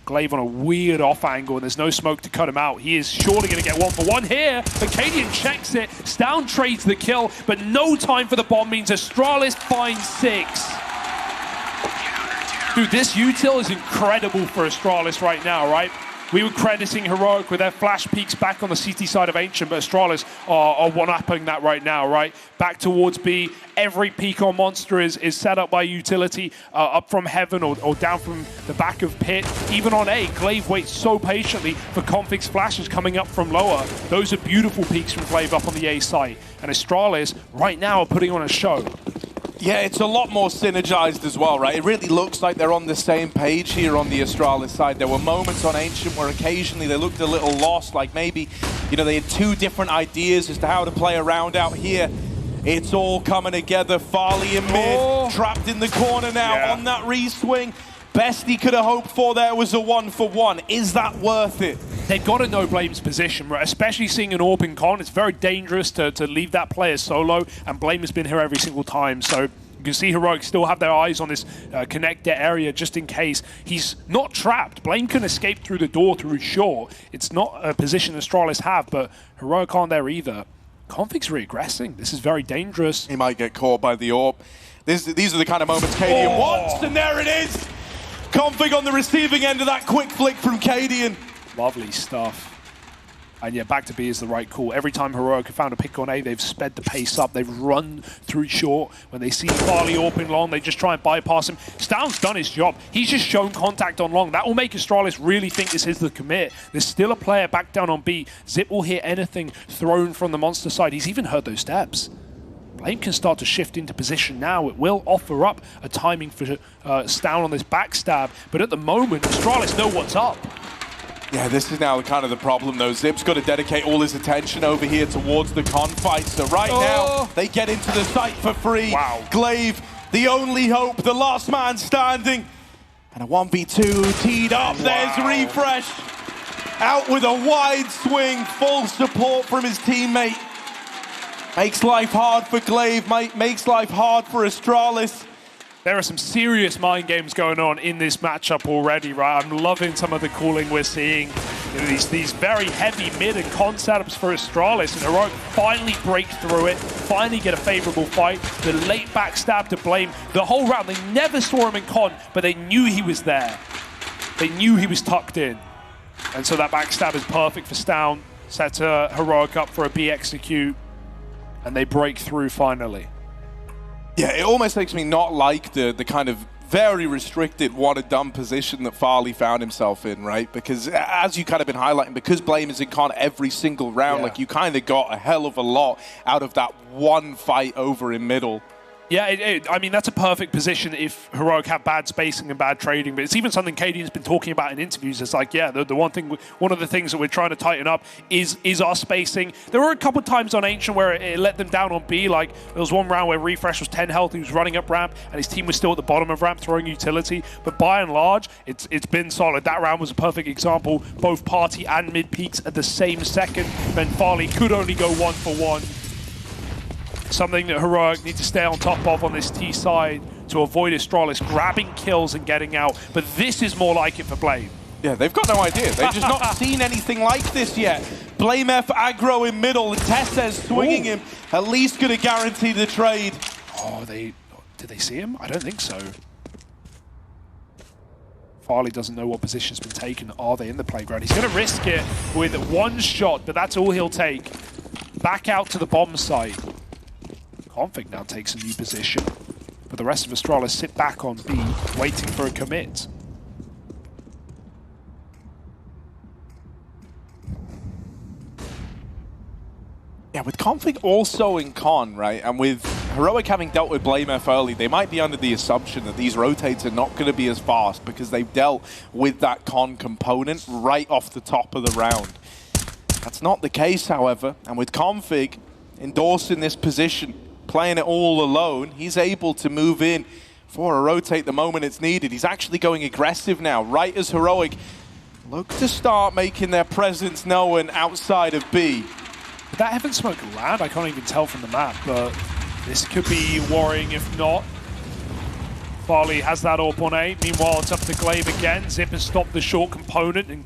Glaive on a weird off angle, and there's no smoke to cut him out. He is surely going to get 1-for-1 here, but Cadian checks it. Stown trades the kill, but no time for the bomb means Astralis finds 6. Dude, this util is incredible for Astralis right now, right? We were crediting Heroic with their flash peaks back on the CT side of Ancient, but Astralis are one-upping that right now, right? Back towards B, every peak on Monster is set up by utility, up from Heaven or down from the back of Pit. Even on A, Glaive waits so patiently for Config's flashes coming up from lower. Those are beautiful peaks from Glaive up on the A site. And Astralis right now are putting on a show.
Yeah, it's a lot more synergized as well, right? It really looks like they're on the same page here on the Astralis side. There were moments on Ancient where occasionally they looked a little lost, like maybe, you know, they had 2 different ideas as to how to play around out here. It's all coming together. Farley in mid, trapped in the corner now on that re-swing. Best he could have hoped for there was a 1-for-1. Is that worth it?
They've got to know Blame's position, right? Especially seeing an AWP in con. It's very dangerous to leave that player solo, and Blame has been here every single time. So you can see Heroic still have their eyes on this connector area just in case. He's not trapped. Blame can escape through the door through short. It's not a position Astralis have, but Heroic aren't there either. Config's regressing. This is very dangerous.
He might get caught by the AWP. These are the kind of moments Cadian wants, and there it is! Config on the receiving end of that quick flick from Cadian.
Lovely stuff. And yeah, back to B is the right call. Every time Heroic have found a pick on A, they've sped the pace up. They've run through short. When they see Farley open long, they just try and bypass him. Stown's done his job. He's just shown contact on long. That will make Astralis really think this is the commit. There's still a player back down on B. Zip will hear anything thrown from the Monster side. He's even heard those steps. Blame can start to shift into position now. It will offer up a timing for Stown on this backstab. But at the moment, Astralis know what's up.
Yeah, this is now kind of the problem though. Zip's got to dedicate all his attention over here towards the con fight. So right now, they get into the site for free.
Wow.
Glaive, the only hope, the last man standing. And a 1v2 teed up. There's Refresh. Out with a wide swing, full support from his teammate. Makes life hard for Glaive, makes life hard for Astralis.
There are some serious mind games going on in this matchup already, right? I'm loving some of the calling we're seeing. You know, these very heavy mid and con setups for Astralis, and Heroic finally break through it, finally get a favorable fight. The late backstab to Blame. The whole round, they never saw him in con, but they knew he was there. They knew he was tucked in. And so that backstab is perfect for Stown. Sets Heroic up for a B execute, and they break through finally.
Yeah, it almost makes me not like the kind of very restricted one-and-done position that Farley found himself in, right? Because as you kind of been highlighting, because Blame is in con every single round, like you kind of got a hell of a lot out of that one fight over in middle.
Yeah, I mean, that's a perfect position if Heroic have bad spacing and bad trading, but it's even something Cadian's been talking about in interviews. It's like, yeah, one of the things that we're trying to tighten up is our spacing. There were a couple of times on Ancient where it let them down on B, like there was one round where Refresh was 10 health, he was running up ramp, and his team was still at the bottom of ramp throwing utility, but by and large, it's been solid. That round was a perfect example, both party and mid peaks at the same second, when Farley could only go 1-for-1. Something that Heroic need to stay on top of on this T side to avoid Astralis grabbing kills and getting out. But this is more like it for Blame.
Yeah, they've got no idea. They've just not seen anything like this yet. Blame F aggro in middle, and Tess says swinging him, at least going to guarantee the trade.
Oh, did they see him? I don't think so. Farley doesn't know what position's been taken. Are they in the playground? He's going to risk it with one shot, but that's all he'll take. Back out to the bomb site. Config now takes a new position. but the rest of Astralis sit back on B, waiting for a commit.
Yeah, with Config also in con, right, and with Heroic having dealt with BLUEJAYS early, they might be under the assumption that these rotates are not going to be as fast because they've dealt with that con component right off the top of the round. That's not the case, however, and with Config endorsing this position, playing it all alone, he's able to move in for a rotate the moment it's needed. He's actually going aggressive now, right as Heroic look to start making their presence known outside of B.
Did that Heaven Smoke land? I can't even tell from the map, but this could be worrying if not. Farley has that AWP on A. Meanwhile, it's up to Glaive again. Zip has stopped the short component, and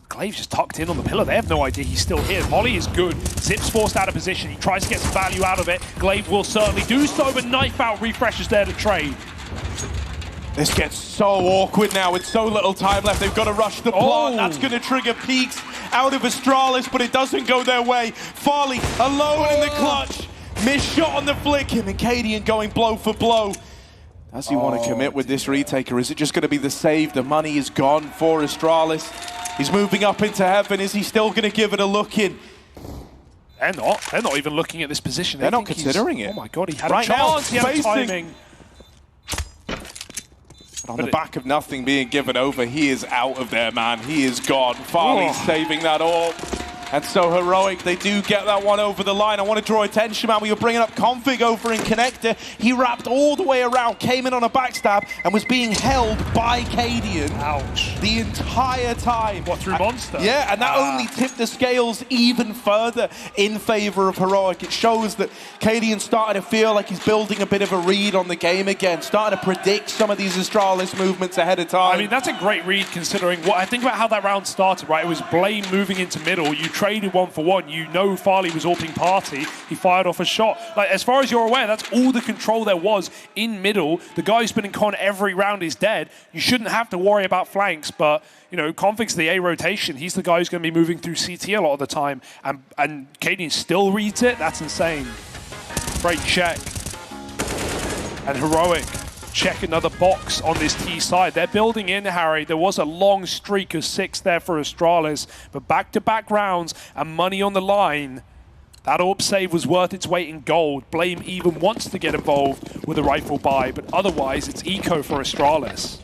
Glaive's just tucked in on the pillar. They have no idea he's still here. Molly is good. Zip's forced out of position. He tries to get some value out of it. Glaive will certainly do so, but Knife Out refreshes there to trade.
This gets so awkward now with so little time left. They've got to rush the plant. That's going to trigger peaks out of Astralis, but it doesn't go their way. Farley alone in the clutch. Missed shot on the flick. Him and Cadian going blow for blow. Does he want to commit with this retake, or is it just going to be the save? The money is gone for Astralis. He's moving up into heaven. Is he still going to give it a look in?
They're not. They're not even looking at this position.
They're not considering it.
Oh my god, he had
right
a chance.
Now,
he had timing.
On the back of nothing being given over, he is out of there, man. He is gone. Farley's saving that all. And so Heroic, they do get that one over the line. I want to draw attention, man. We were bringing up Config over in Connector. He wrapped all the way around, came in on a backstab, and was being held by Cadian.
Ouch.
The entire time.
What, through Monster?
Yeah, and that only tipped the scales even further in favor of Heroic. It shows that Cadian started to feel like he's building a bit of a read on the game again, starting to predict some of these Astralis movements ahead of time.
I mean, that's a great read considering what I think about how that round started, right? It was Blame moving into middle. You traded 1-for-1. You know Farley was AWPing party. He fired off a shot. Like, as far as you're aware, that's all the control there was in middle. The guy who's been in con every round is dead. You shouldn't have to worry about flanks, but you know, Config's the A rotation. He's the guy who's going to be moving through CT a lot of the time, and Cadian still reads it. That's insane. Great check. And Heroic check another box on this T side. They're building in, Harry. There was a long streak of 6 there for Astralis, but back-to-back rounds and money on the line. That AWP save was worth its weight in gold. Blame even wants to get involved with a rifle buy, but otherwise it's eco for Astralis.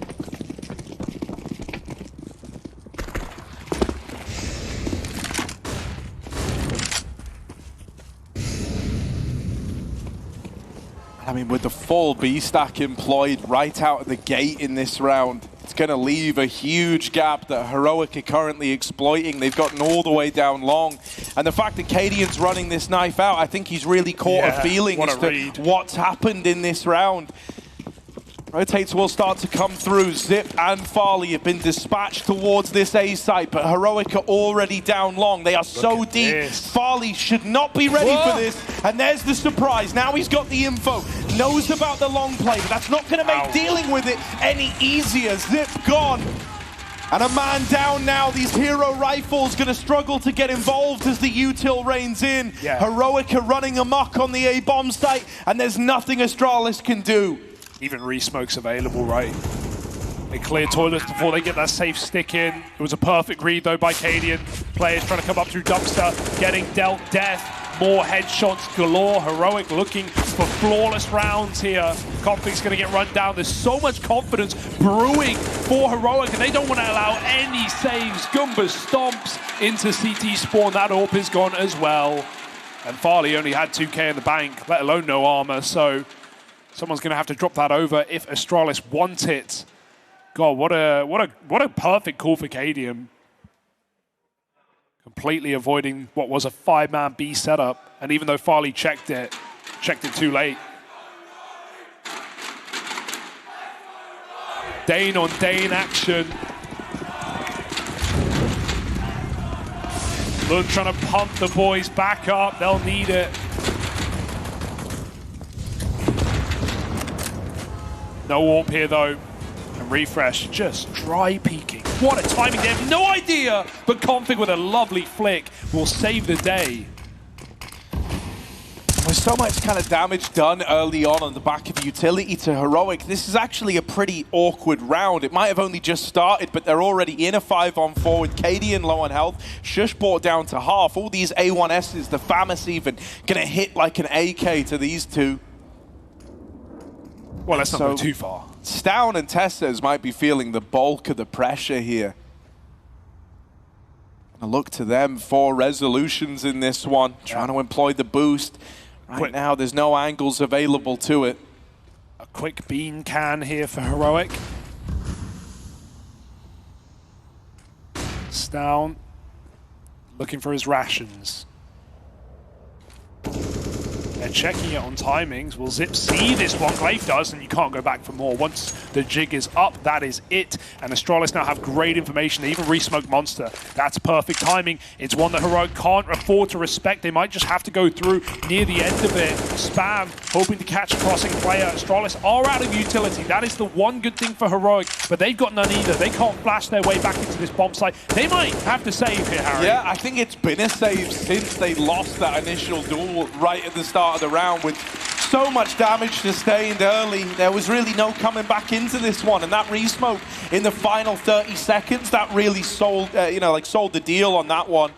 I mean, with the full B stack employed right out of the gate in this round, it's going to leave a huge gap that Heroic are currently exploiting. They've gotten all the way down long. And the fact that Cadian's running this knife out, I think he's really caught a feeling as to what's happened in this round. Rotates will start to come through. Zip and Farley have been dispatched towards this A site, but Heroic are already down long. They are so deep. Farley should not be ready for this. And there's the surprise. Now he's got the info, knows about the long play, but that's not going to make dealing with it any easier. Zip gone. And a man down now. These hero rifles going to struggle to get involved as the util reigns in. Heroic are running amok on the A bomb site, and there's nothing Astralis can do.
Even re-smoke's available, right? They clear toilets before they get that safe stick in. It was a perfect read, though, by Cadian. Players trying to come up through dumpster, getting dealt death. More headshots galore. Heroic looking for flawless rounds here. Config's going to get run down. There's so much confidence brewing for Heroic, and they don't want to allow any saves. Gumba stomps into CT spawn. That AWP is gone as well. And Farley only had 2k in the bank, let alone no armor, so someone's going to have to drop that over if Astralis want it. God, what a perfect call for Cadian. Completely avoiding what was a 5-man B setup, and even though Farley checked it too late. Dane on Dane action. Lund trying to pump the boys back up. They'll need it. No AWP here though. And Refresh just dry peeking. What a timing. They have no idea, but Config with a lovely flick will save the day.
With so much kind of damage done early on the back of utility to Heroic, this is actually a pretty awkward round. It might have only just started, but they're already in a 5-on-4 with Cadian low on health. Sjuush brought down to half. All these A1Ss, the FAMAS even, gonna hit like an AK to these two.
Well, let's not go too far.
Stown and Testes might be feeling the bulk of the pressure here. I look to them for resolutions in this one, trying to employ the boost. Right now, there's no angles available to it.
A quick bean can here for Heroic. Stown looking for his rations. They're checking it on timings. Will Zip see this one? Glaive does, and you can't go back for more. Once the jig is up, that is it. And Astralis now have great information. They even re-smoke Monster. That's perfect timing. It's one that Heroic can't afford to respect. They might just have to go through near the end of it. Spam, hoping to catch a crossing player. Astralis are out of utility. That is the one good thing for Heroic, but they've got none either. They can't flash their way back into this bomb site. They might have to save here, Harry.
Yeah, I think it's been a save since they lost that initial duel right at the start of the round with so much damage sustained early. There was really no coming back into this one, and that re-smoke in the final 30 seconds, that really sold, sold the deal on that one.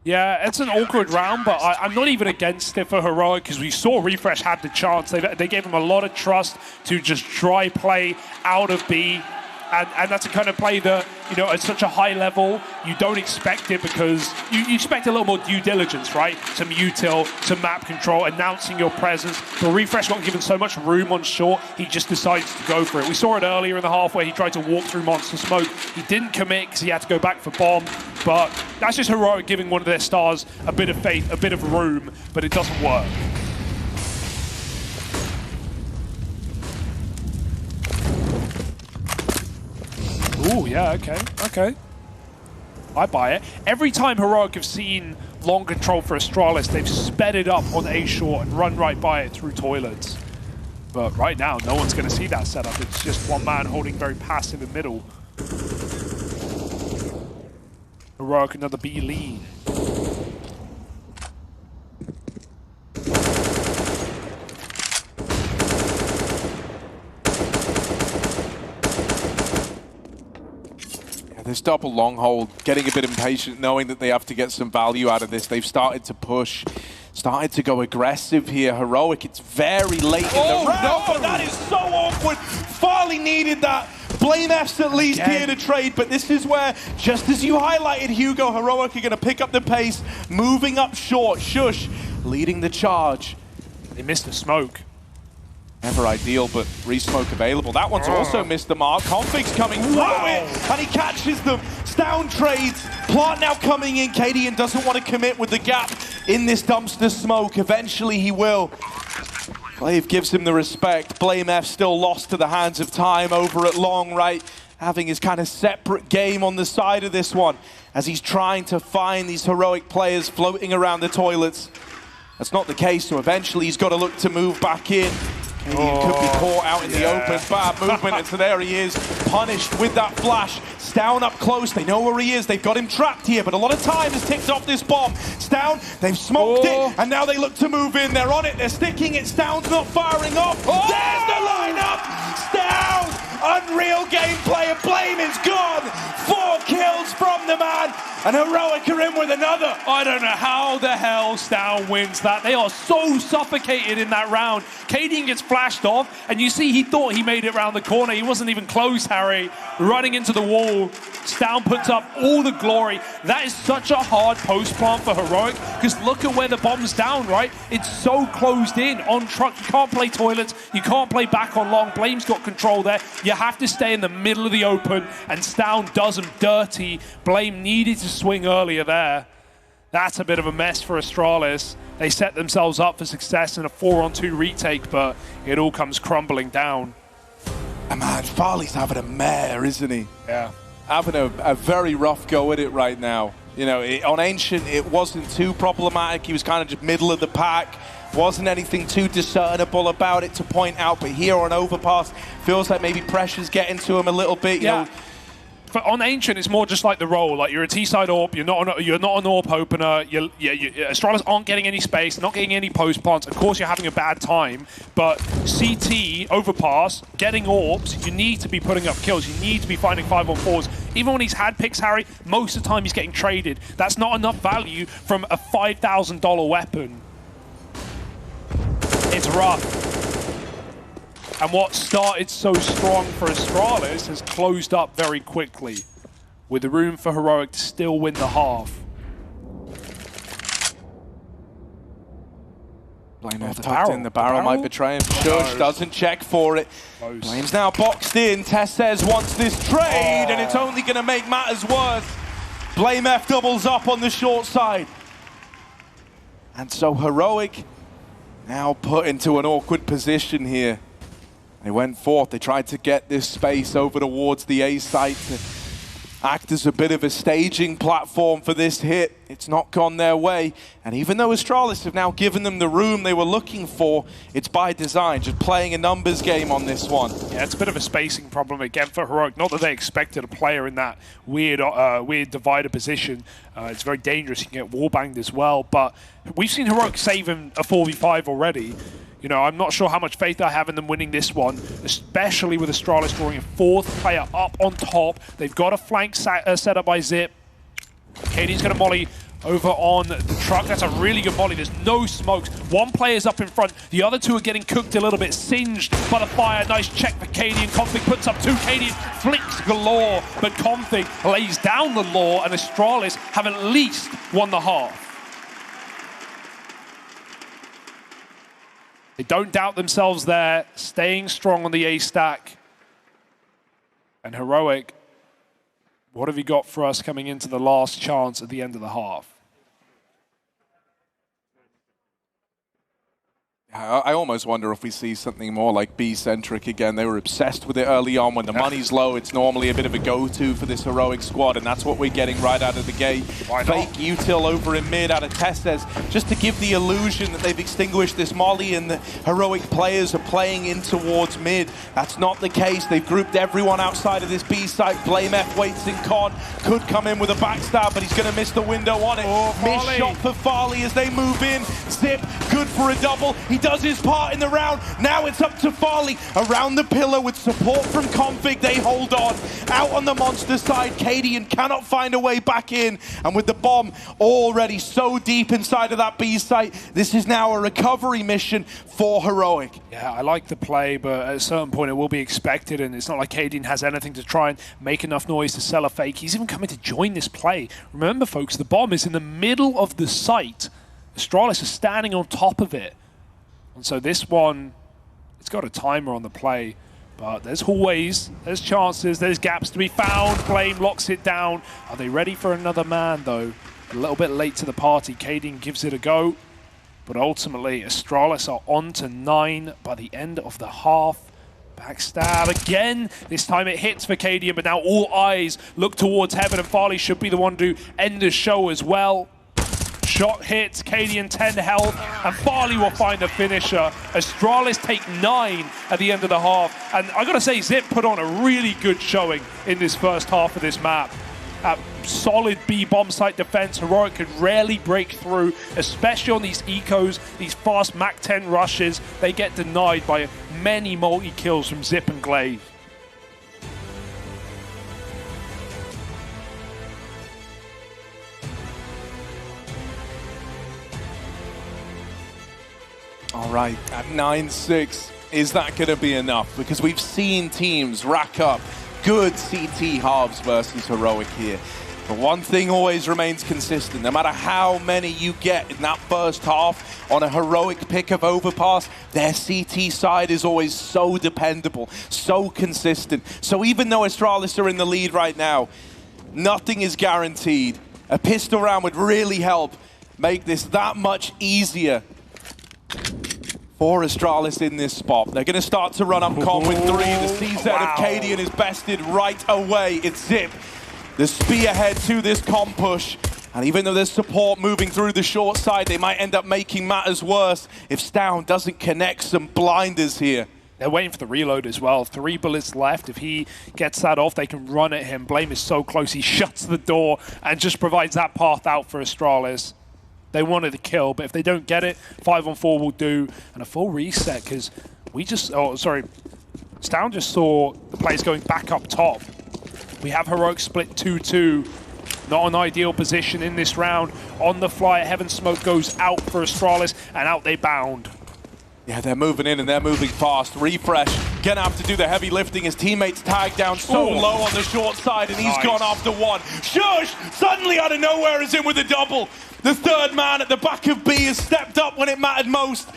Yeah, it's an awkward round, but I'm not even against it for Heroic because we saw Refresh had the chance. They gave him a lot of trust to just try play out of B. And that's a kind of play that, at such a high level, you don't expect it because you expect a little more due diligence, right? Some util, some map control, announcing your presence. But Refresh got given so much room on short, he just decides to go for it. We saw it earlier in the half where he tried to walk through Monster Smoke. He didn't commit because he had to go back for bomb. But that's just Heroic giving one of their stars a bit of faith, a bit of room, but it doesn't work. Ooh, yeah, okay. I buy it. Every time Heroic have seen long control for Astralis, they've sped it up on A short and run right by it through toilets. But right now, no one's going to see that setup. It's just one man holding very passive in middle. Heroic, another B lead.
This double long hold, getting a bit impatient, knowing that they have to get some value out of this. They've started to push, started to go aggressive here. Heroic, it's very late in the round. No, that is so awkward. Farley needed that. BLUEJAYS at least here to trade, but this is where, just as you highlighted, Hugo, Heroic are going to pick up the pace, moving up short. Sjuush leading the charge.
They missed the smoke.
Never ideal, but re-smoke available. That one's also missed the mark. Config's coming through it, and he catches them. Stown trades. Plant now coming in. Cadian doesn't want to commit with the gap in this dumpster smoke. Eventually he will. Glaive gives him the respect. BLUEJAYS still lost to the hands of time over at long right, having his kind of separate game on the side of this one as he's trying to find these Heroic players floating around the toilets. That's not the case, so eventually he's got to look to move back in. Cadian could be caught out in the open. Bad movement, and so there he is, punished with that flash. Stown up close, they know where he is. They've got him trapped here, but a lot of time has ticked off this bomb. Stown, they've smoked it, and now they look to move in. They're on it, they're sticking it. Stown's not firing off. There's the lineup! Stown, unreal gameplay, and BLUEJAYS gone. 4 kills from the man, and Heroic are in with another.
I don't know how the hell Stown wins that. They are so suffocated in that round. Cadian gets flashed off, and you see he thought he made it around the corner. He wasn't even close, Harry. Running into the wall. Stown puts up all the glory. That is such a hard post plant for Heroic, because look at where the bomb's down, right? It's so closed in. On truck, you can't play toilets. You can't play back on long. Blame's got control there. You have to stay in the middle of the open, and Stown does him dirty. Blame needed to swing earlier there. That's a bit of a mess for Astralis. They set themselves up for success in a 4-on-2 retake, but it all comes crumbling down.
And man, Farley's having a mare, isn't he?
Yeah.
Having a very rough go at it right now. On Ancient, it wasn't too problematic. He was kind of just middle of the pack. Wasn't anything too discernible about it to point out, but here on Overpass, feels like maybe pressure's getting to him a little bit. You know,
on Ancient, it's more just like the role. Like you're a T-side AWP, you're not an AWP opener. Astralis aren't getting any space, not getting any post plants. Of course, you're having a bad time. But CT, Overpass, getting AWPs, you need to be putting up kills. You need to be finding 5-on-4s. Even when he's had picks, Harry, most of the time he's getting traded. That's not enough value from a $5,000 weapon. It's rough. And what started so strong for Astralis has closed up very quickly, with the room for Heroic to still win the half.
Blame tucked in, the barrel might betray him. Shush doesn't check for it. Blame's now boxed in. Tess says wants this trade, and it's only going to make matters worse. Blame F doubles up on the short side. And so Heroic now put into an awkward position here. They went forth, they tried to get this space over towards the A site to act as a bit of a staging platform for this hit. It's not gone their way. And even though Astralis have now given them the room they were looking for, it's by design, just playing a numbers game on this one.
Yeah, it's a bit of a spacing problem again for Heroic. Not that they expected a player in that weird divider position. It's very dangerous, you can get wallbanged as well. But we've seen Heroic save him a 4v5 already. You know, I'm not sure how much faith I have in them winning this one, especially with Astralis drawing a fourth player up on top. They've got a flank set up by Zip. Cadian's going to molly over on the truck. That's a really good molly. There's no smokes. One player's up in front. The other two are getting cooked a little bit, singed by the fire. Nice check for Cadian. Config puts up two. Cadian flicks galore, but Config lays down the law, and Astralis have at least won the half. They don't doubt themselves there, staying strong on the A stack. And Heroic, what have you got for us coming into the last chance at the end of the half?
I almost wonder if we see something more like B-centric again. They were obsessed with it early on. When the money's low, it's normally a bit of a go-to for this Heroic squad, and that's what we're getting right out of the gate. Fake util over in mid out of Testes, just to give the illusion that they've extinguished this molly and the Heroic players are playing in towards mid. That's not the case. They've grouped everyone outside of this B site. Blame F waits in con. Could come in with a backstab, but he's going to miss the window on it. Missed shot for Farley as they move in. Zip, good for a double. He does his part in the round. Now it's up to Farley around the pillar with support from Config. They hold on. Out on the monster side, Cadian cannot find a way back in. And with the bomb already so deep inside of that B site, this is now a recovery mission for Heroic.
Yeah, I like the play, but at a certain point it will be expected, and it's not like Cadian has anything to try and make enough noise to sell a fake. He's even coming to join this play. Remember, folks, the bomb is in the middle of the site. Astralis is standing on top of it. And so this one, it's got a timer on the play, but there's hallways, there's chances, there's gaps to be found. Blame locks it down. Are they ready for another man, though? A little bit late to the party. Cadian gives it a go, but ultimately Astralis are on to 9 by the end of the half. Backstab again. This time it hits for Cadian, but now all eyes look towards heaven, and Farley should be the one to end the show as well. Shot hits, Cadian 10 health, and Farley will find a finisher. Astralis take 9 at the end of the half. And I gotta say, Zip put on a really good showing in this first half of this map. Solid B bomb site defense. Heroic could rarely break through, especially on these ecos, these fast Mach 10 rushes. They get denied by many multi-kills from Zip and Glaive.
All right, at 9-6, is that going to be enough? Because we've seen teams rack up good CT halves versus Heroic here. But one thing always remains consistent. No matter how many you get in that first half on a Heroic pick of Overpass, their CT side is always so dependable, so consistent. So even though Astralis are in the lead right now, nothing is guaranteed. A pistol round would really help make this that much easier for Astralis in this spot. They're going to start to run up con with 3. The CZ of Cadian is bested right away. It's Zip, the spearhead to this con push. And even though there's support moving through the short side, they might end up making matters worse if Stown doesn't connect some blinders here.
They're waiting for the reload as well. 3 bullets left. If he gets that off, they can run at him. Blame is so close. He shuts the door and just provides that path out for Astralis. They wanted to kill, but if they don't get it, 5-on-4 will do. And a full reset, because we just... Oh, sorry. Stown just saw the players going back up top. We have Heroic split 2-2. Not an ideal position in this round. On the fly, Heaven Smoke goes out for Astralis, and out they bound.
Yeah, they're moving in and they're moving fast. Refresh, gonna have to do the heavy lifting. His teammates tagged down so low on the short side, and he's gone after one. Shush! Suddenly out of nowhere is in with a double. The third man at the back of B has stepped up when it mattered most.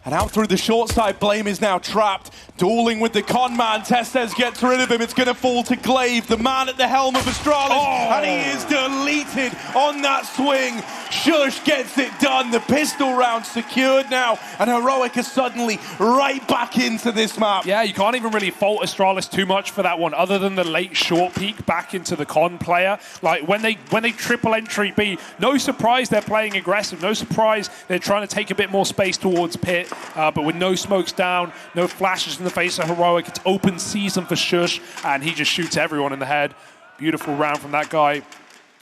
And out through the short side, Blame is now trapped. Dueling with the con man. Testes gets rid of him. It's going to fall to Glaive, the man at the helm of Astralis. And he is deleted on that swing. Shush gets it done. The pistol round secured now. And Heroic is suddenly right back into this map.
Yeah, you can't even really fault Astralis too much for that one, other than the late short peek back into the con player. Like, when they triple entry B, no surprise they're playing aggressive. No surprise they're trying to take a bit more space towards Pit. But with no smokes down, no flashes in the face of Heroic, it's open season for Shush, and he just shoots everyone in the head. Beautiful round from that guy.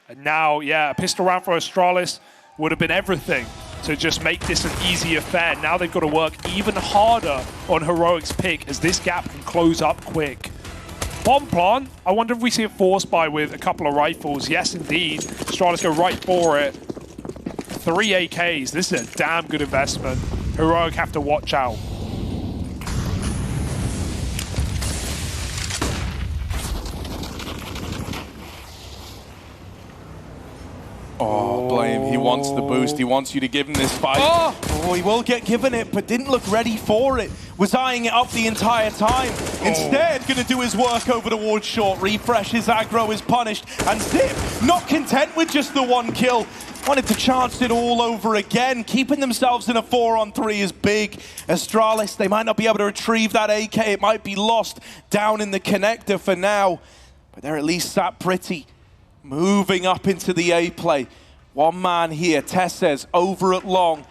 And now, yeah, a pistol round for Astralis would have been everything to just make this an easy affair. Now they've got to work even harder on Heroic's pick, as this gap can close up quick. Bomb plant, I wonder if we see a force buy with a couple of rifles. Yes, indeed. Astralis go right for it. 3 AKs, this is a damn good investment. Heroic have to watch out.
Oh, Blame, he wants the boost. He wants you to give him this fight. Oh, he will get given it, but didn't look ready for it. Was eyeing it up the entire time. Instead, going to do his work over towards short. Refresh, his aggro is punished. And Zip, not content with just the one kill, wanted to chance it all over again. Keeping themselves in a 4-on-3 is big. Astralis, they might not be able to retrieve that AK. It might be lost down in the connector for now. But they're at least sat pretty. Moving up into the A play. One man here, Tesses over at long.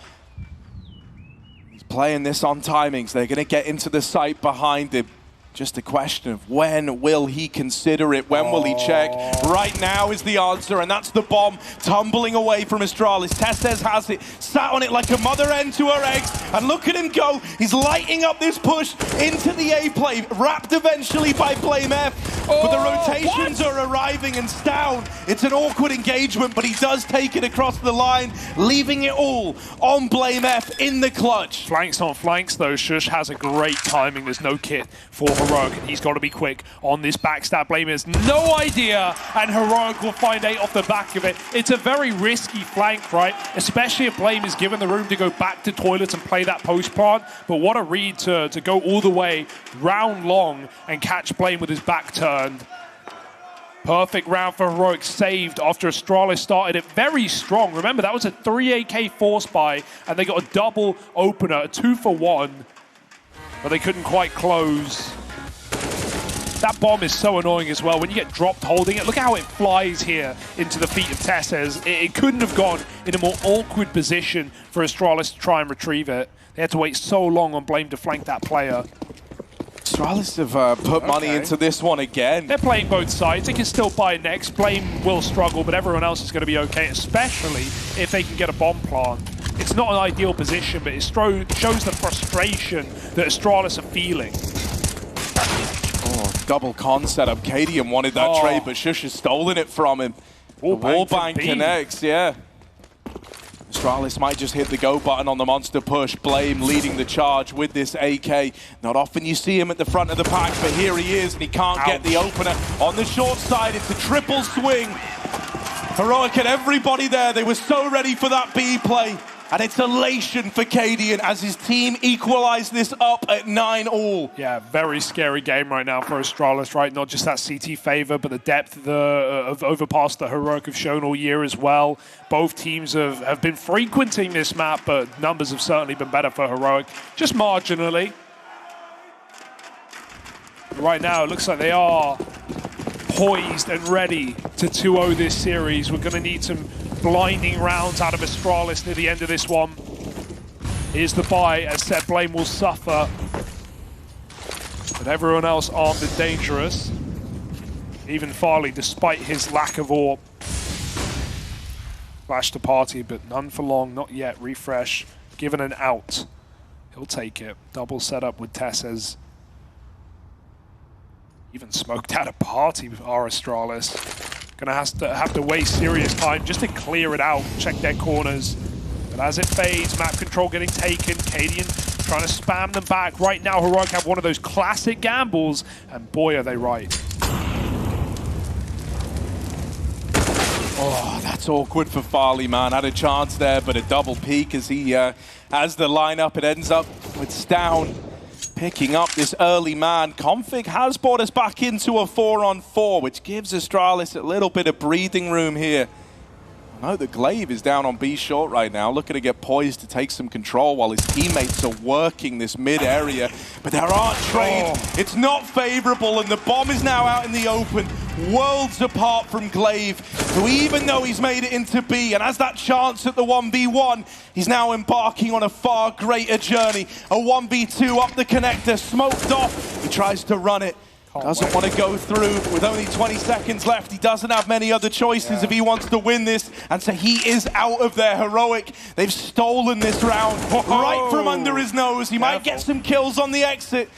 He's playing this on timings. They're going to get into the site behind him. Just a question of when will he consider it? When will he check? Right now is the answer, and that's the bomb tumbling away from Astralis. Testes has it, sat on it like a mother hen to her eggs, and look at him go. He's lighting up this push into the A play, wrapped eventually by Blame F. But the rotations are arriving, and Stown, it's an awkward engagement, but he does take it across the line, leaving it all on Blame F in the clutch.
Flanks on flanks though. Shush has a great timing. There's no kit for Heroic, and he's got to be quick on this backstab. Blame has no idea, and Heroic will find 8 off the back of it. It's a very risky flank, right? Especially if Blame is given the room to go back to toilets and play that post plant. But what a read to go all the way round long and catch Blame with his back turned. Perfect round for Heroic, saved after Astralis started it very strong. Remember, that was a 3 AK force buy, and they got a double opener, a 2-for-1, but they couldn't quite close. That bomb is so annoying as well. When you get dropped holding it, look how it flies here into the feet of Tesses. It couldn't have gone in a more awkward position for Astralis to try and retrieve it. They had to wait so long on Blame to flank that player.
Astralis have put money into this one again.
They're playing both sides. They can still buy next. Blame will struggle, but everyone else is going to be okay, especially if they can get a bomb plant. It's not an ideal position, but it shows the frustration that Astralis are feeling.
Double con setup. Cadian wanted that trade, but Shush has stolen it from him. Wallbang connects, yeah. Astralis might just hit the go button on the monster push. Blame leading the charge with this AK. Not often you see him at the front of the pack, but here he is, and he can't get the opener. On the short side, it's a triple swing. Heroic had everybody there. They were so ready for that B play. And it's elation for Cadian as his team equalize this up at 9-all.
Yeah, very scary game right now for Astralis, right? Not just that CT favor, but the depth of Overpass that Heroic have shown all year as well. Both teams have been frequenting this map, but numbers have certainly been better for Heroic, just marginally. Right now, it looks like they are poised and ready to 2-0 this series. We're going to need some blinding rounds out of Astralis near the end of this one. Here's the buy, as said, Blame will suffer. But everyone else armed and dangerous. Even Farley, despite his lack of AWP. Flash to party, but none for long, not yet. Refresh, given an out. He'll take it. Double setup with Tess's. Even smoked out a party with our Astralis. Gonna have to waste serious time just to clear it out, check their corners. But as it fades, map control getting taken. Cadian trying to spam them back. Right now, Heroic have one of those classic gambles, and boy, are they right.
Oh, that's awkward for Farley, man. Had a chance there, but a double peek as he has the lineup. It ends up with Stown picking up this early man. Config has brought us back into a 4-on-4, which gives Astralis a little bit of breathing room here. I know that Glaive is down on B short right now, looking to get poised to take some control while his teammates are working this mid area. But there aren't trades. Oh. It's not favorable, and the bomb is now out in the open, worlds apart from Glaive, who even though he's made it into B and has that chance at the 1v1, he's now embarking on a far greater journey. A 1v2 up the connector, smoked off. He tries to run it. Doesn't want to go through with only 20 seconds left. He doesn't have many other choices if he wants to win this. And so he is out of there. Heroic, they've stolen this round right from under his nose. He might get some kills on the exit,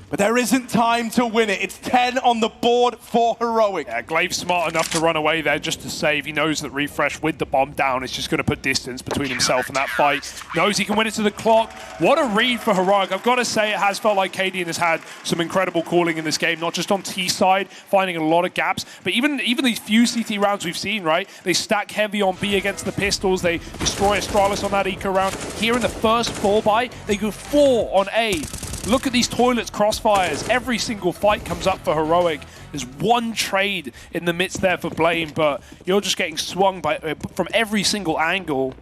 but there isn't time to win it. It's 10 on the board for Heroic.
Yeah, Glaive's smart enough to run away there just to save. He knows that Refresh with the bomb down is just going to put distance between himself and that fight. Knows he can win it to the clock. What a read for Heroic. I've got to say, it has felt like Cadian has had some incredible calling in this game, not just on T side, finding a lot of gaps, but even these few CT rounds we've seen, right? They stack heavy on B against the pistols. They destroy Astralis on that eco round. Here in the first 4-buy, they go 4 on A. Look at these toilets crossfires. Every single fight comes up for Heroic. There's one trade in the midst there for Blame, but you're just getting swung by from every single angle.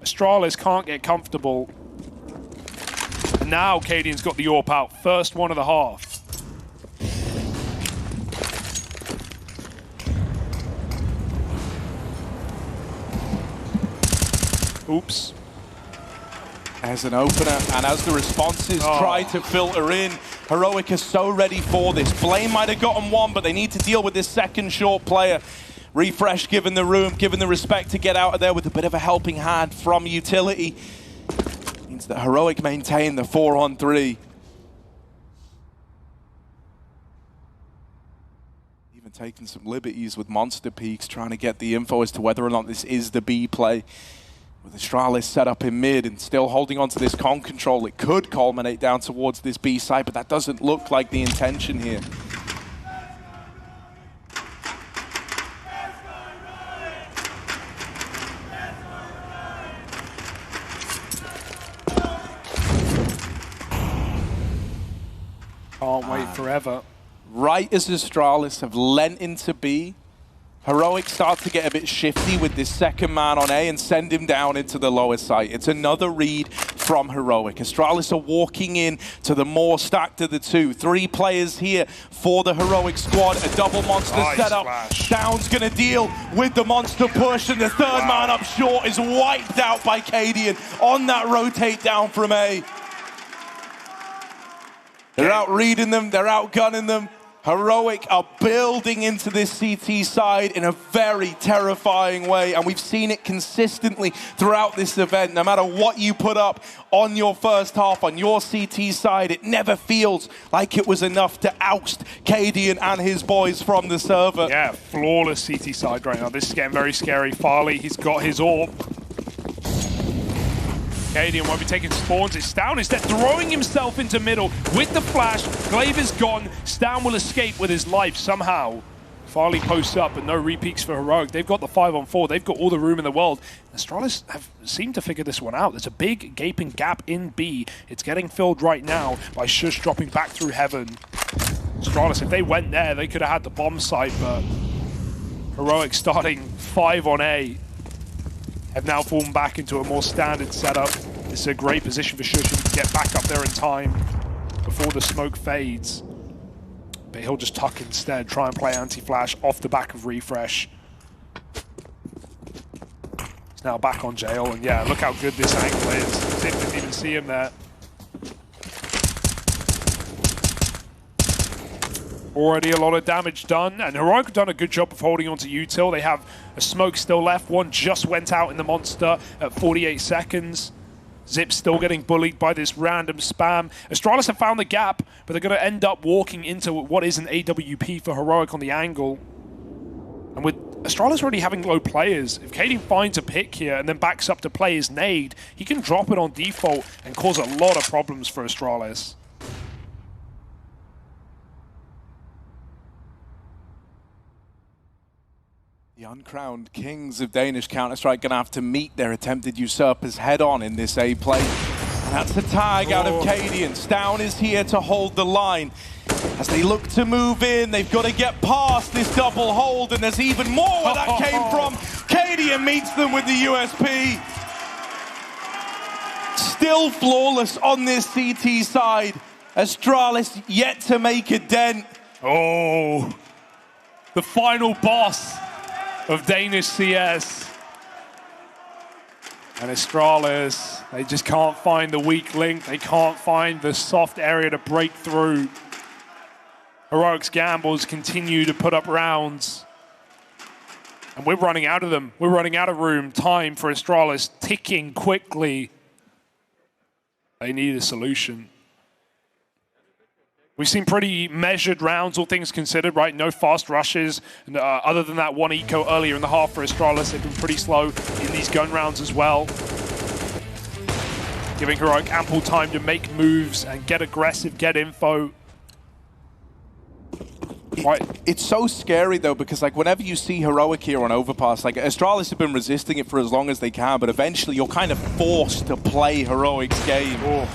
Astralis can't get comfortable. And now Cadian's got the AWP out. First one of the half. Oops.
As an opener, and as the responses try to filter in, Heroic is so ready for this. Blame might have gotten one, but they need to deal with this second short player. Refresh given the room, given the respect to get out of there with a bit of a helping hand from utility. Means that Heroic maintain the 4-on-3. Even taking some liberties with Monster Peaks, trying to get the info as to whether or not this is the B play. With Astralis set up in mid and still holding on to this con control, it could culminate down towards this B side, but that doesn't look like the intention here.
Can't wait forever.
Right as Astralis have lent into B, Heroic start to get a bit shifty with this second man on A and send him down into the lower site. It's another read from Heroic. Astralis are walking in to the more stacked of the two. 3 players here for the Heroic squad. A double monster setup. Down's going to deal with the monster push, and the third man up short is wiped out by Cadian on that rotate down from A. They're out reading them, they're out gunning them. Heroic are building into this CT side in a very terrifying way, and we've seen it consistently throughout this event. No matter what you put up on your first half, on your CT side, it never feels like it was enough to oust Cadian and his boys from the server.
Yeah, flawless CT side right now. This is getting very scary. Farley, he's got his AWP. Cadian won't be taking spawns. It's Stown instead throwing himself into middle with the flash. Glaive is gone. Stown will escape with his life somehow. Farley posts up, but no repeats for Heroic. They've got the 5-on-4. They've got all the room in the world. Astralis have seemed to figure this one out. There's a big gaping gap in B. It's getting filled right now by Shush dropping back through heaven. Astralis, if they went there, they could have had the bomb site, but Heroic starting 5 on A. Have now fallen back into a more standard setup. This is a great position for Shush to get back up there in time before the smoke fades. But he'll just tuck instead, try and play anti-flash off the back of Refresh. He's now back on jail, and yeah, look how good this angle is. Zip didn't even see him there. Already a lot of damage done, and Heroic have done a good job of holding on to util. They have a smoke still left. One just went out in the monster at 48 seconds. Zip's still getting bullied by this random spam. Astralis have found the gap, but they're going to end up walking into what is an AWP for Heroic on the angle. And with Astralis already having low players, if Cadian finds a pick here and then backs up to play his nade, he can drop it on default and cause a lot of problems for Astralis.
The uncrowned kings of Danish Counter-Strike going to have to meet their attempted usurpers head-on in this A play. And that's the tag out of Cadian. Stown is here to hold the line. As they look to move in, they've got to get past this double hold, and there's even more where that came from. Cadian meets them with the USP. Still flawless on this CT side. Astralis yet to make a dent.
Oh, the final boss of Danish CS. And Astralis, they just can't find the weak link. They can't find the soft area to break through. Heroic's gambles continue to put up rounds. And we're running out of them. We're running out of room. Time for Astralis ticking quickly. They need a solution. We've seen pretty measured rounds, all things considered, right? No fast rushes. And, other than that one eco earlier in the half for Astralis, they've been pretty slow in these gun rounds as well. Giving Heroic ample time to make moves and get aggressive, get info. Right.
It's so scary though, because like whenever you see Heroic here on Overpass, like Astralis have been resisting it for as long as they can, but eventually you're kind of forced to play Heroic's game.
Oh.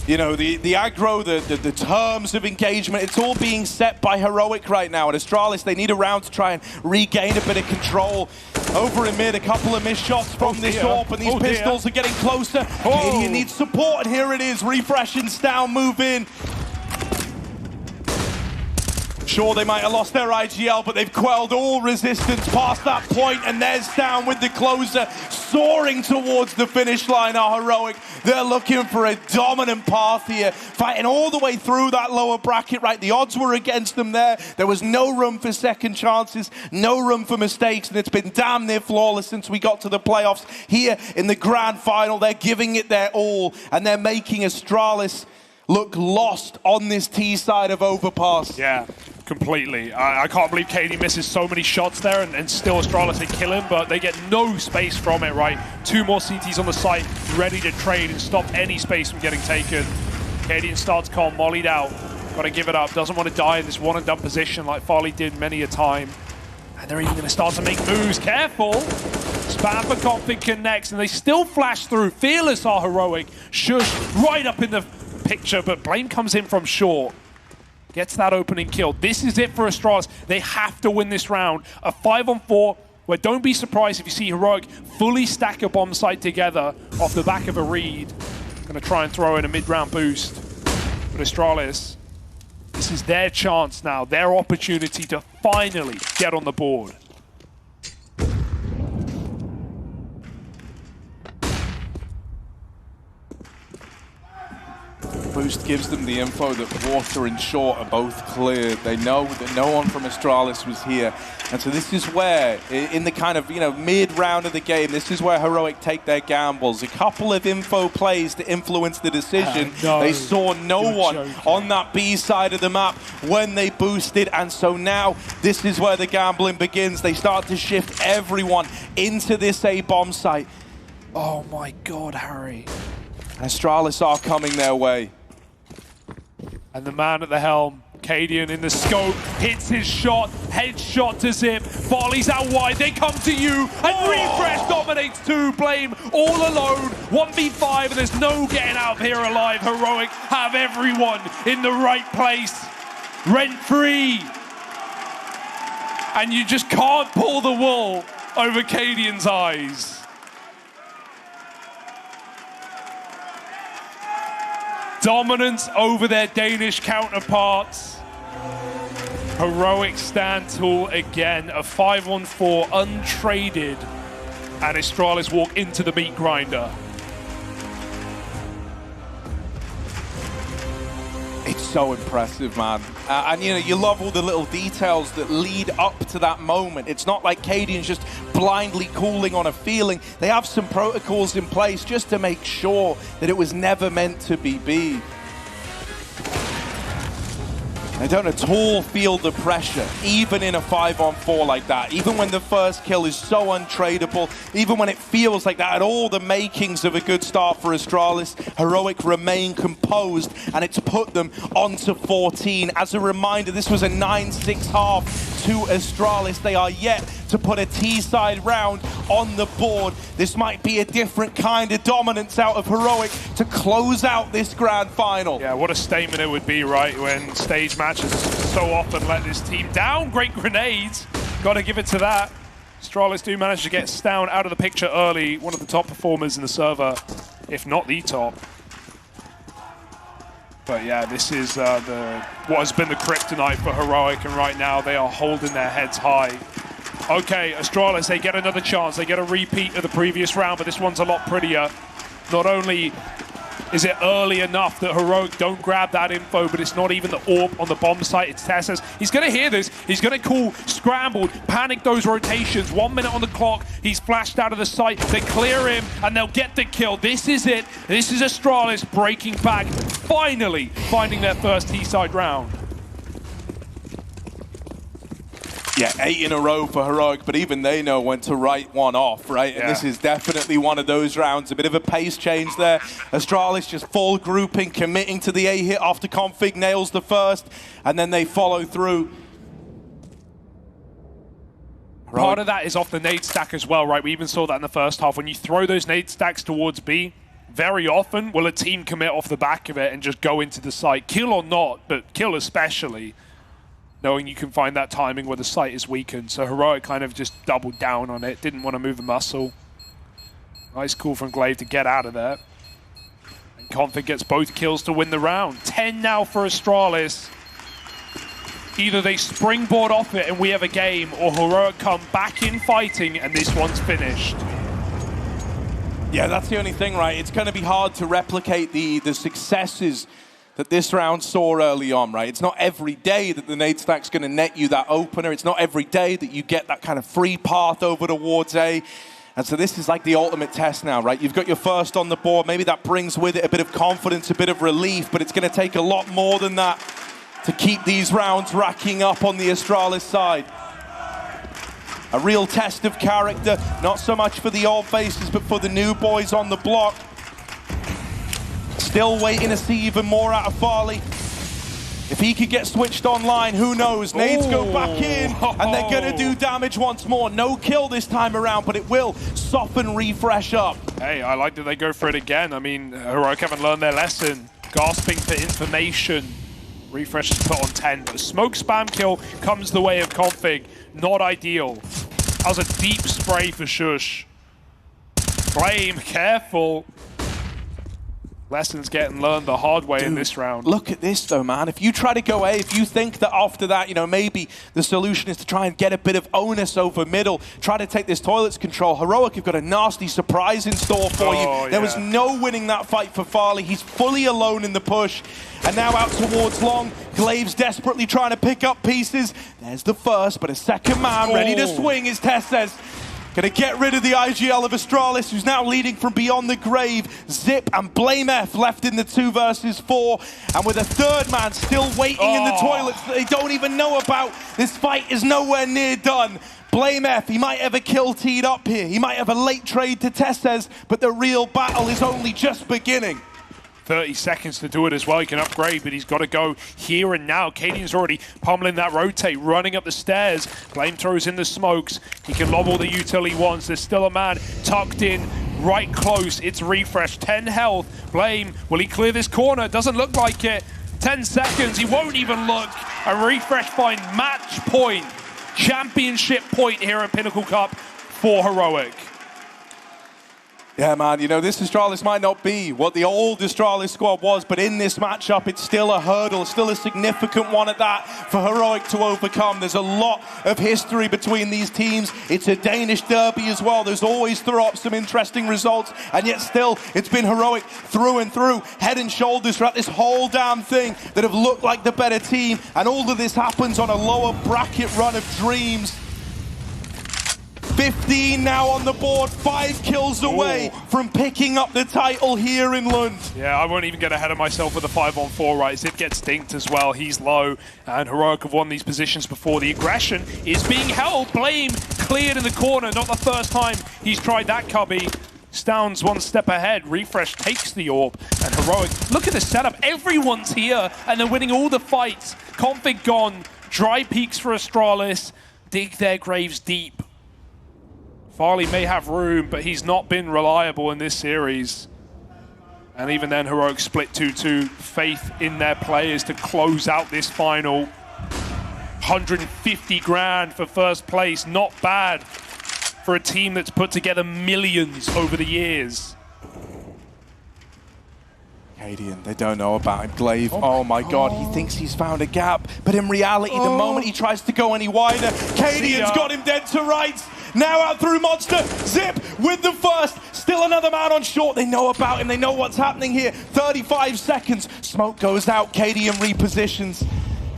You know, the aggro, the terms of engagement, it's all being set by Heroic right now. And Astralis, they need a round to try and regain a bit of control. Over in mid, a couple of missed shots from this AWP, and these pistols are getting closer. Cadian needs support, and here it is. Refresh and Stown move in. Sure, they might have lost their IGL, but they've quelled all resistance past that point, and there's Stown with the closer, soaring towards the finish line are Heroic. They're looking for a dominant path here, fighting all the way through that lower bracket, right? The odds were against them there. There was no room for second chances, no room for mistakes, and it's been damn near flawless since we got to the playoffs. Here in the grand final, they're giving it their all, and they're making Astralis look lost on this T side of Overpass.
Yeah, completely. I can't believe Cadian misses so many shots there, and still Astralis they kill him, but they get no space from it, right? Two more CTs on the site, ready to trade and stop any space from getting taken. Cadian starts calm, mollied out. Gotta give it up, doesn't want to die in this one and done position like Farley did many a time. And they're even gonna start to make moves, careful! Spam for Config connects, and they still flash through. Fearless are Heroic, Shush right up in the picture, but Blame comes in from short. Gets that opening kill. This is it for Astralis. They have to win this round. A 5-on-4, where don't be surprised if you see Heroic fully stack a bomb site together off the back of a read. Gonna try and throw in a mid-round boost. But Astralis, this is their chance now, their opportunity to finally get on the board.
Boost gives them the info that Water and Short are both cleared. They know that no one from Astralis was here. And so this is where, in the kind of, mid-round of the game, this is where Heroic take their gambles. A couple of info plays to influence the decision.
No,
they saw no one on that B side of the map when they boosted. And so now, this is where the gambling begins. They start to shift everyone into this A bomb site.
Oh my God, Harry.
Astralis are coming their way.
And the man at the helm, Cadian in the scope, hits his shot, headshot to Zip, volleys out wide, they come to you, and Refresh dominates 2, Blame all alone, 1v5, and there's no getting out of here alive. Heroic have everyone in the right place, rent-free. And you just can't pull the wool over Cadian's eyes. Dominance over their Danish counterparts. Heroic stand tall again, a 5-on-4 untraded, and Astralis walk into the meat grinder.
It's so impressive, man. And you know, you love all the little details that lead up to that moment. It's not like Cadian's just blindly cooling on a feeling. They have some protocols in place just to make sure that it was never meant to be B. They don't at all feel the pressure, even in a 5-on-4 like that. Even when the first kill is so untradeable, even when it feels like that, had all the makings of a good start for Astralis, Heroic remain composed, and it's put them onto 14. As a reminder, this was a 9-6 half to Astralis. They are yet to put a T-side round on the board. This might be a different kind of dominance out of Heroic to close out this grand final.
Yeah, what a statement it would be, right, when stage matches so often let this team down. Great grenades, gotta give it to that. Astralis do manage to get Stown out of the picture early, one of the top performers in the server, if not the top. But yeah, this is what has been the kryptonite for Heroic, and right now they are holding their heads high. Okay, Astralis, they get another chance. They get a repeat of the previous round, but this one's a lot prettier. Not only is it early enough that Heroic don't grab that info, but it's not even the AWP on the bomb site, it's Tessas. He's gonna hear this, he's gonna call scrambled, panic those rotations, 1 minute on the clock, he's flashed out of the site, they clear him, and they'll get the kill. This is it, this is Astralis breaking back, finally finding their first T-side round.
Yeah, 8 in a row for Heroic, but even they know when to write one off, right? Yeah. And this is definitely one of those rounds. A bit of a pace change there. Astralis just full grouping, committing to the A hit after Config nails the first, and then they follow through.
Part of that is off the nade stack as well, right? We even saw that in the first half. When you throw those nade stacks towards B, very often will a team commit off the back of it and just go into the site. Kill or not, but kill especially, knowing you can find that timing where the site is weakened. So Heroic kind of just doubled down on it, didn't want to move a muscle. Nice call from Glaive to get out of there. And Config gets both kills to win the round. 10 now for Astralis. Either they springboard off it and we have a game, or Heroic come back in fighting and this one's finished.
Yeah, that's the only thing, right? It's going to be hard to replicate the successes that this round saw early on, right? It's not every day that the nade stack's going to net you that opener. It's not every day that you get that kind of free path over towards A. And so this is like the ultimate test now, right? You've got your first on the board. Maybe that brings with it a bit of confidence, a bit of relief, but it's going to take a lot more than that to keep these rounds racking up on the Astralis side. A real test of character, not so much for the old faces, but for the new boys on the block. Still waiting to see even more out of Farley. If he could get switched online, who knows? Nades go back in, and they're gonna do damage once more. No kill this time around, but it will soften Refresh up.
Hey, I like that they go for it again. I mean, Heroic haven't learned their lesson. Gasping for information. Refresh is put on 10, but a smoke spam kill comes the way of Config. Not ideal. That was a deep spray for Shush. Flame, careful. Lessons getting learned the hard way in this round.
Look at this though, man. If you try to go A, if you think that after that, you know, maybe the solution is to try and get a bit of onus over middle, try to take this toilets control, Heroic have got a nasty surprise in store for you. There was no winning that fight for Farley. He's fully alone in the push. And now out towards long. Glaive's desperately trying to pick up pieces. There's the first, but a second man ready to swing, as Tess says. Gonna get rid of the IGL of Astralis, who's now leading from beyond the grave. Zip and BLUEJAYS left in the 2 versus 4. And with a third man still waiting in the toilets that they don't even know about, this fight is nowhere near done. BLUEJAYS, he might have a kill teed up here. He might have a late trade to Tesses, but the real battle is only just beginning.
30 seconds to do it as well. He can upgrade, but he's got to go here and now. Cadian's already pummeling that rotate, running up the stairs. Blame throws in the smokes. He can lob all the util he wants. There's still a man tucked in, right close. It's Refresh, 10 health. Blame, will he clear this corner? Doesn't look like it. 10 seconds, he won't even look. And Refresh find match point, championship point here at Pinnacle Cup for Heroic.
Yeah, man, you know, this Astralis might not be what the old Astralis squad was, but in this matchup, it's still a hurdle, still a significant one at that for Heroic to overcome. There's a lot of history between these teams. It's a Danish derby as well. There's always throw up some interesting results, and yet still, it's been Heroic through and through, head and shoulders throughout this whole damn thing that have looked like the better team, and all of this happens on a lower bracket run of Dreams. 15 now on the board, 5 kills away from picking up the title here in Lund.
Yeah, I won't even get ahead of myself with the 5-on-4, right? Zip gets dinked as well, he's low, and Heroic have won these positions before. The aggression is being held, Blame cleared in the corner, not the first time he's tried that, Cubby. Stound's one step ahead, Refresh takes the orb, and Heroic, look at the setup, everyone's here, and they're winning all the fights. Config gone, dry peaks for Astralis, dig their graves deep. Farley may have room, but he's not been reliable in this series. And even then, Heroic split 2-2. Faith in their players to close out this final. 150 grand for first place, not bad for a team that's put together millions over the years.
Cadian, they don't know about him. Glaive, oh my god, he thinks he's found a gap. But in reality, the moment he tries to go any wider, Cadian's got him dead to rights. Now out through Monster, Zip with the first. Still another man on short. They know about him, they know what's happening here. 35 seconds, smoke goes out, Cadian repositions.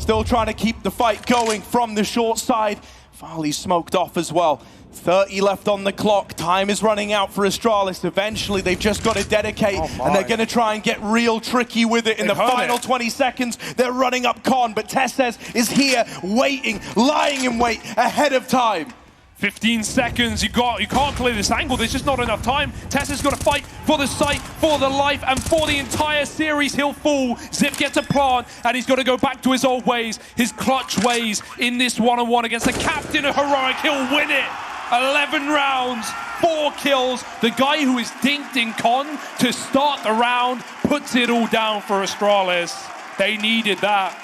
Still trying to keep the fight going from the short side. Farley's smoked off as well. 30 left on the clock. Time is running out for Astralis. Eventually, they've just got to dedicate, and they're going to try and get real tricky with it in the final 20 seconds. They're running up Con, but Tesses is here, waiting, lying in wait, ahead of time.
15 seconds, you can't clear this angle, there's just not enough time. Tessa's got to fight for the site, for the life, and for the entire series. He'll fall. Zip gets a plant, and he's got to go back to his old ways, his clutch ways in this one-on-one against the captain of Heroic. He'll win it. 11 rounds, 4 kills. The guy who is dinked in Con to start the round puts it all down for Astralis. They needed that.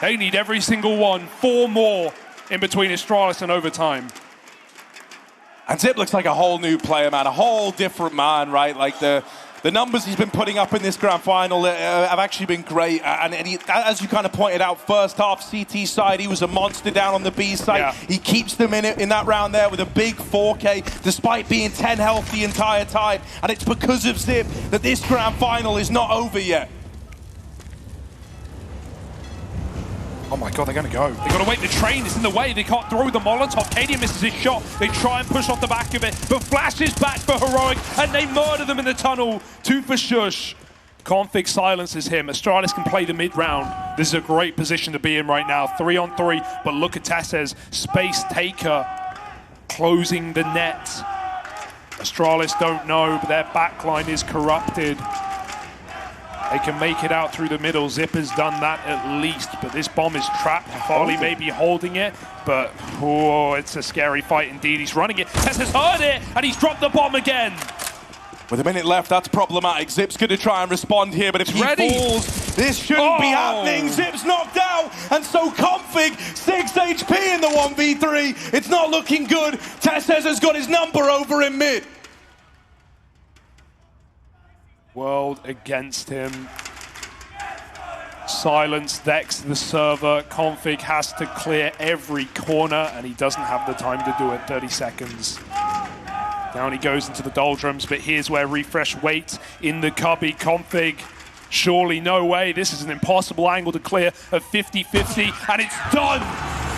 They need every single one. 4 more in between Astralis and overtime.
And Zip looks like a whole new player, man, a whole different man, right? Like the numbers he's been putting up in this grand final have actually been great. And he, as you kind of pointed out, first half CT side, he was a monster down on the B side. Yeah. He keeps them in that round there with a big 4K, despite being 10 health the entire time. And it's because of Zip that this grand final is not over yet.
Oh my god, they're going to go. They've got to wait, the train is in the way, they can't throw the Molotov. Cadian misses his shot, they try and push off the back of it, but Flash is back for Heroic, and they murder them in the tunnel. 2 for Shush. Config silences him. Astralis can play the mid-round. This is a great position to be in right now. 3-on-3, but look at Tesses, Space Taker, closing the net. Astralis don't know, but their backline is corrupted. They can make it out through the middle. Zip has done that at least, but this bomb is trapped. Farley may be holding it, but it's a scary fight indeed. He's running it. Tess has heard it, and he's dropped the bomb again.
With a minute left, that's problematic. Zip's going to try and respond here, but if he falls, this shouldn't be happening. Zip's knocked out, and so Config, 6 HP in the 1v3. It's not looking good. Tesses has got his number over in mid.
World against him. Silence Dex, the server. Config has to clear every corner, and he doesn't have the time to do it. 30 seconds. Down he goes into the doldrums, but here's where Refresh waits in the cubby. Config, surely no way. This is an impossible angle to clear of 50-50, and it's done.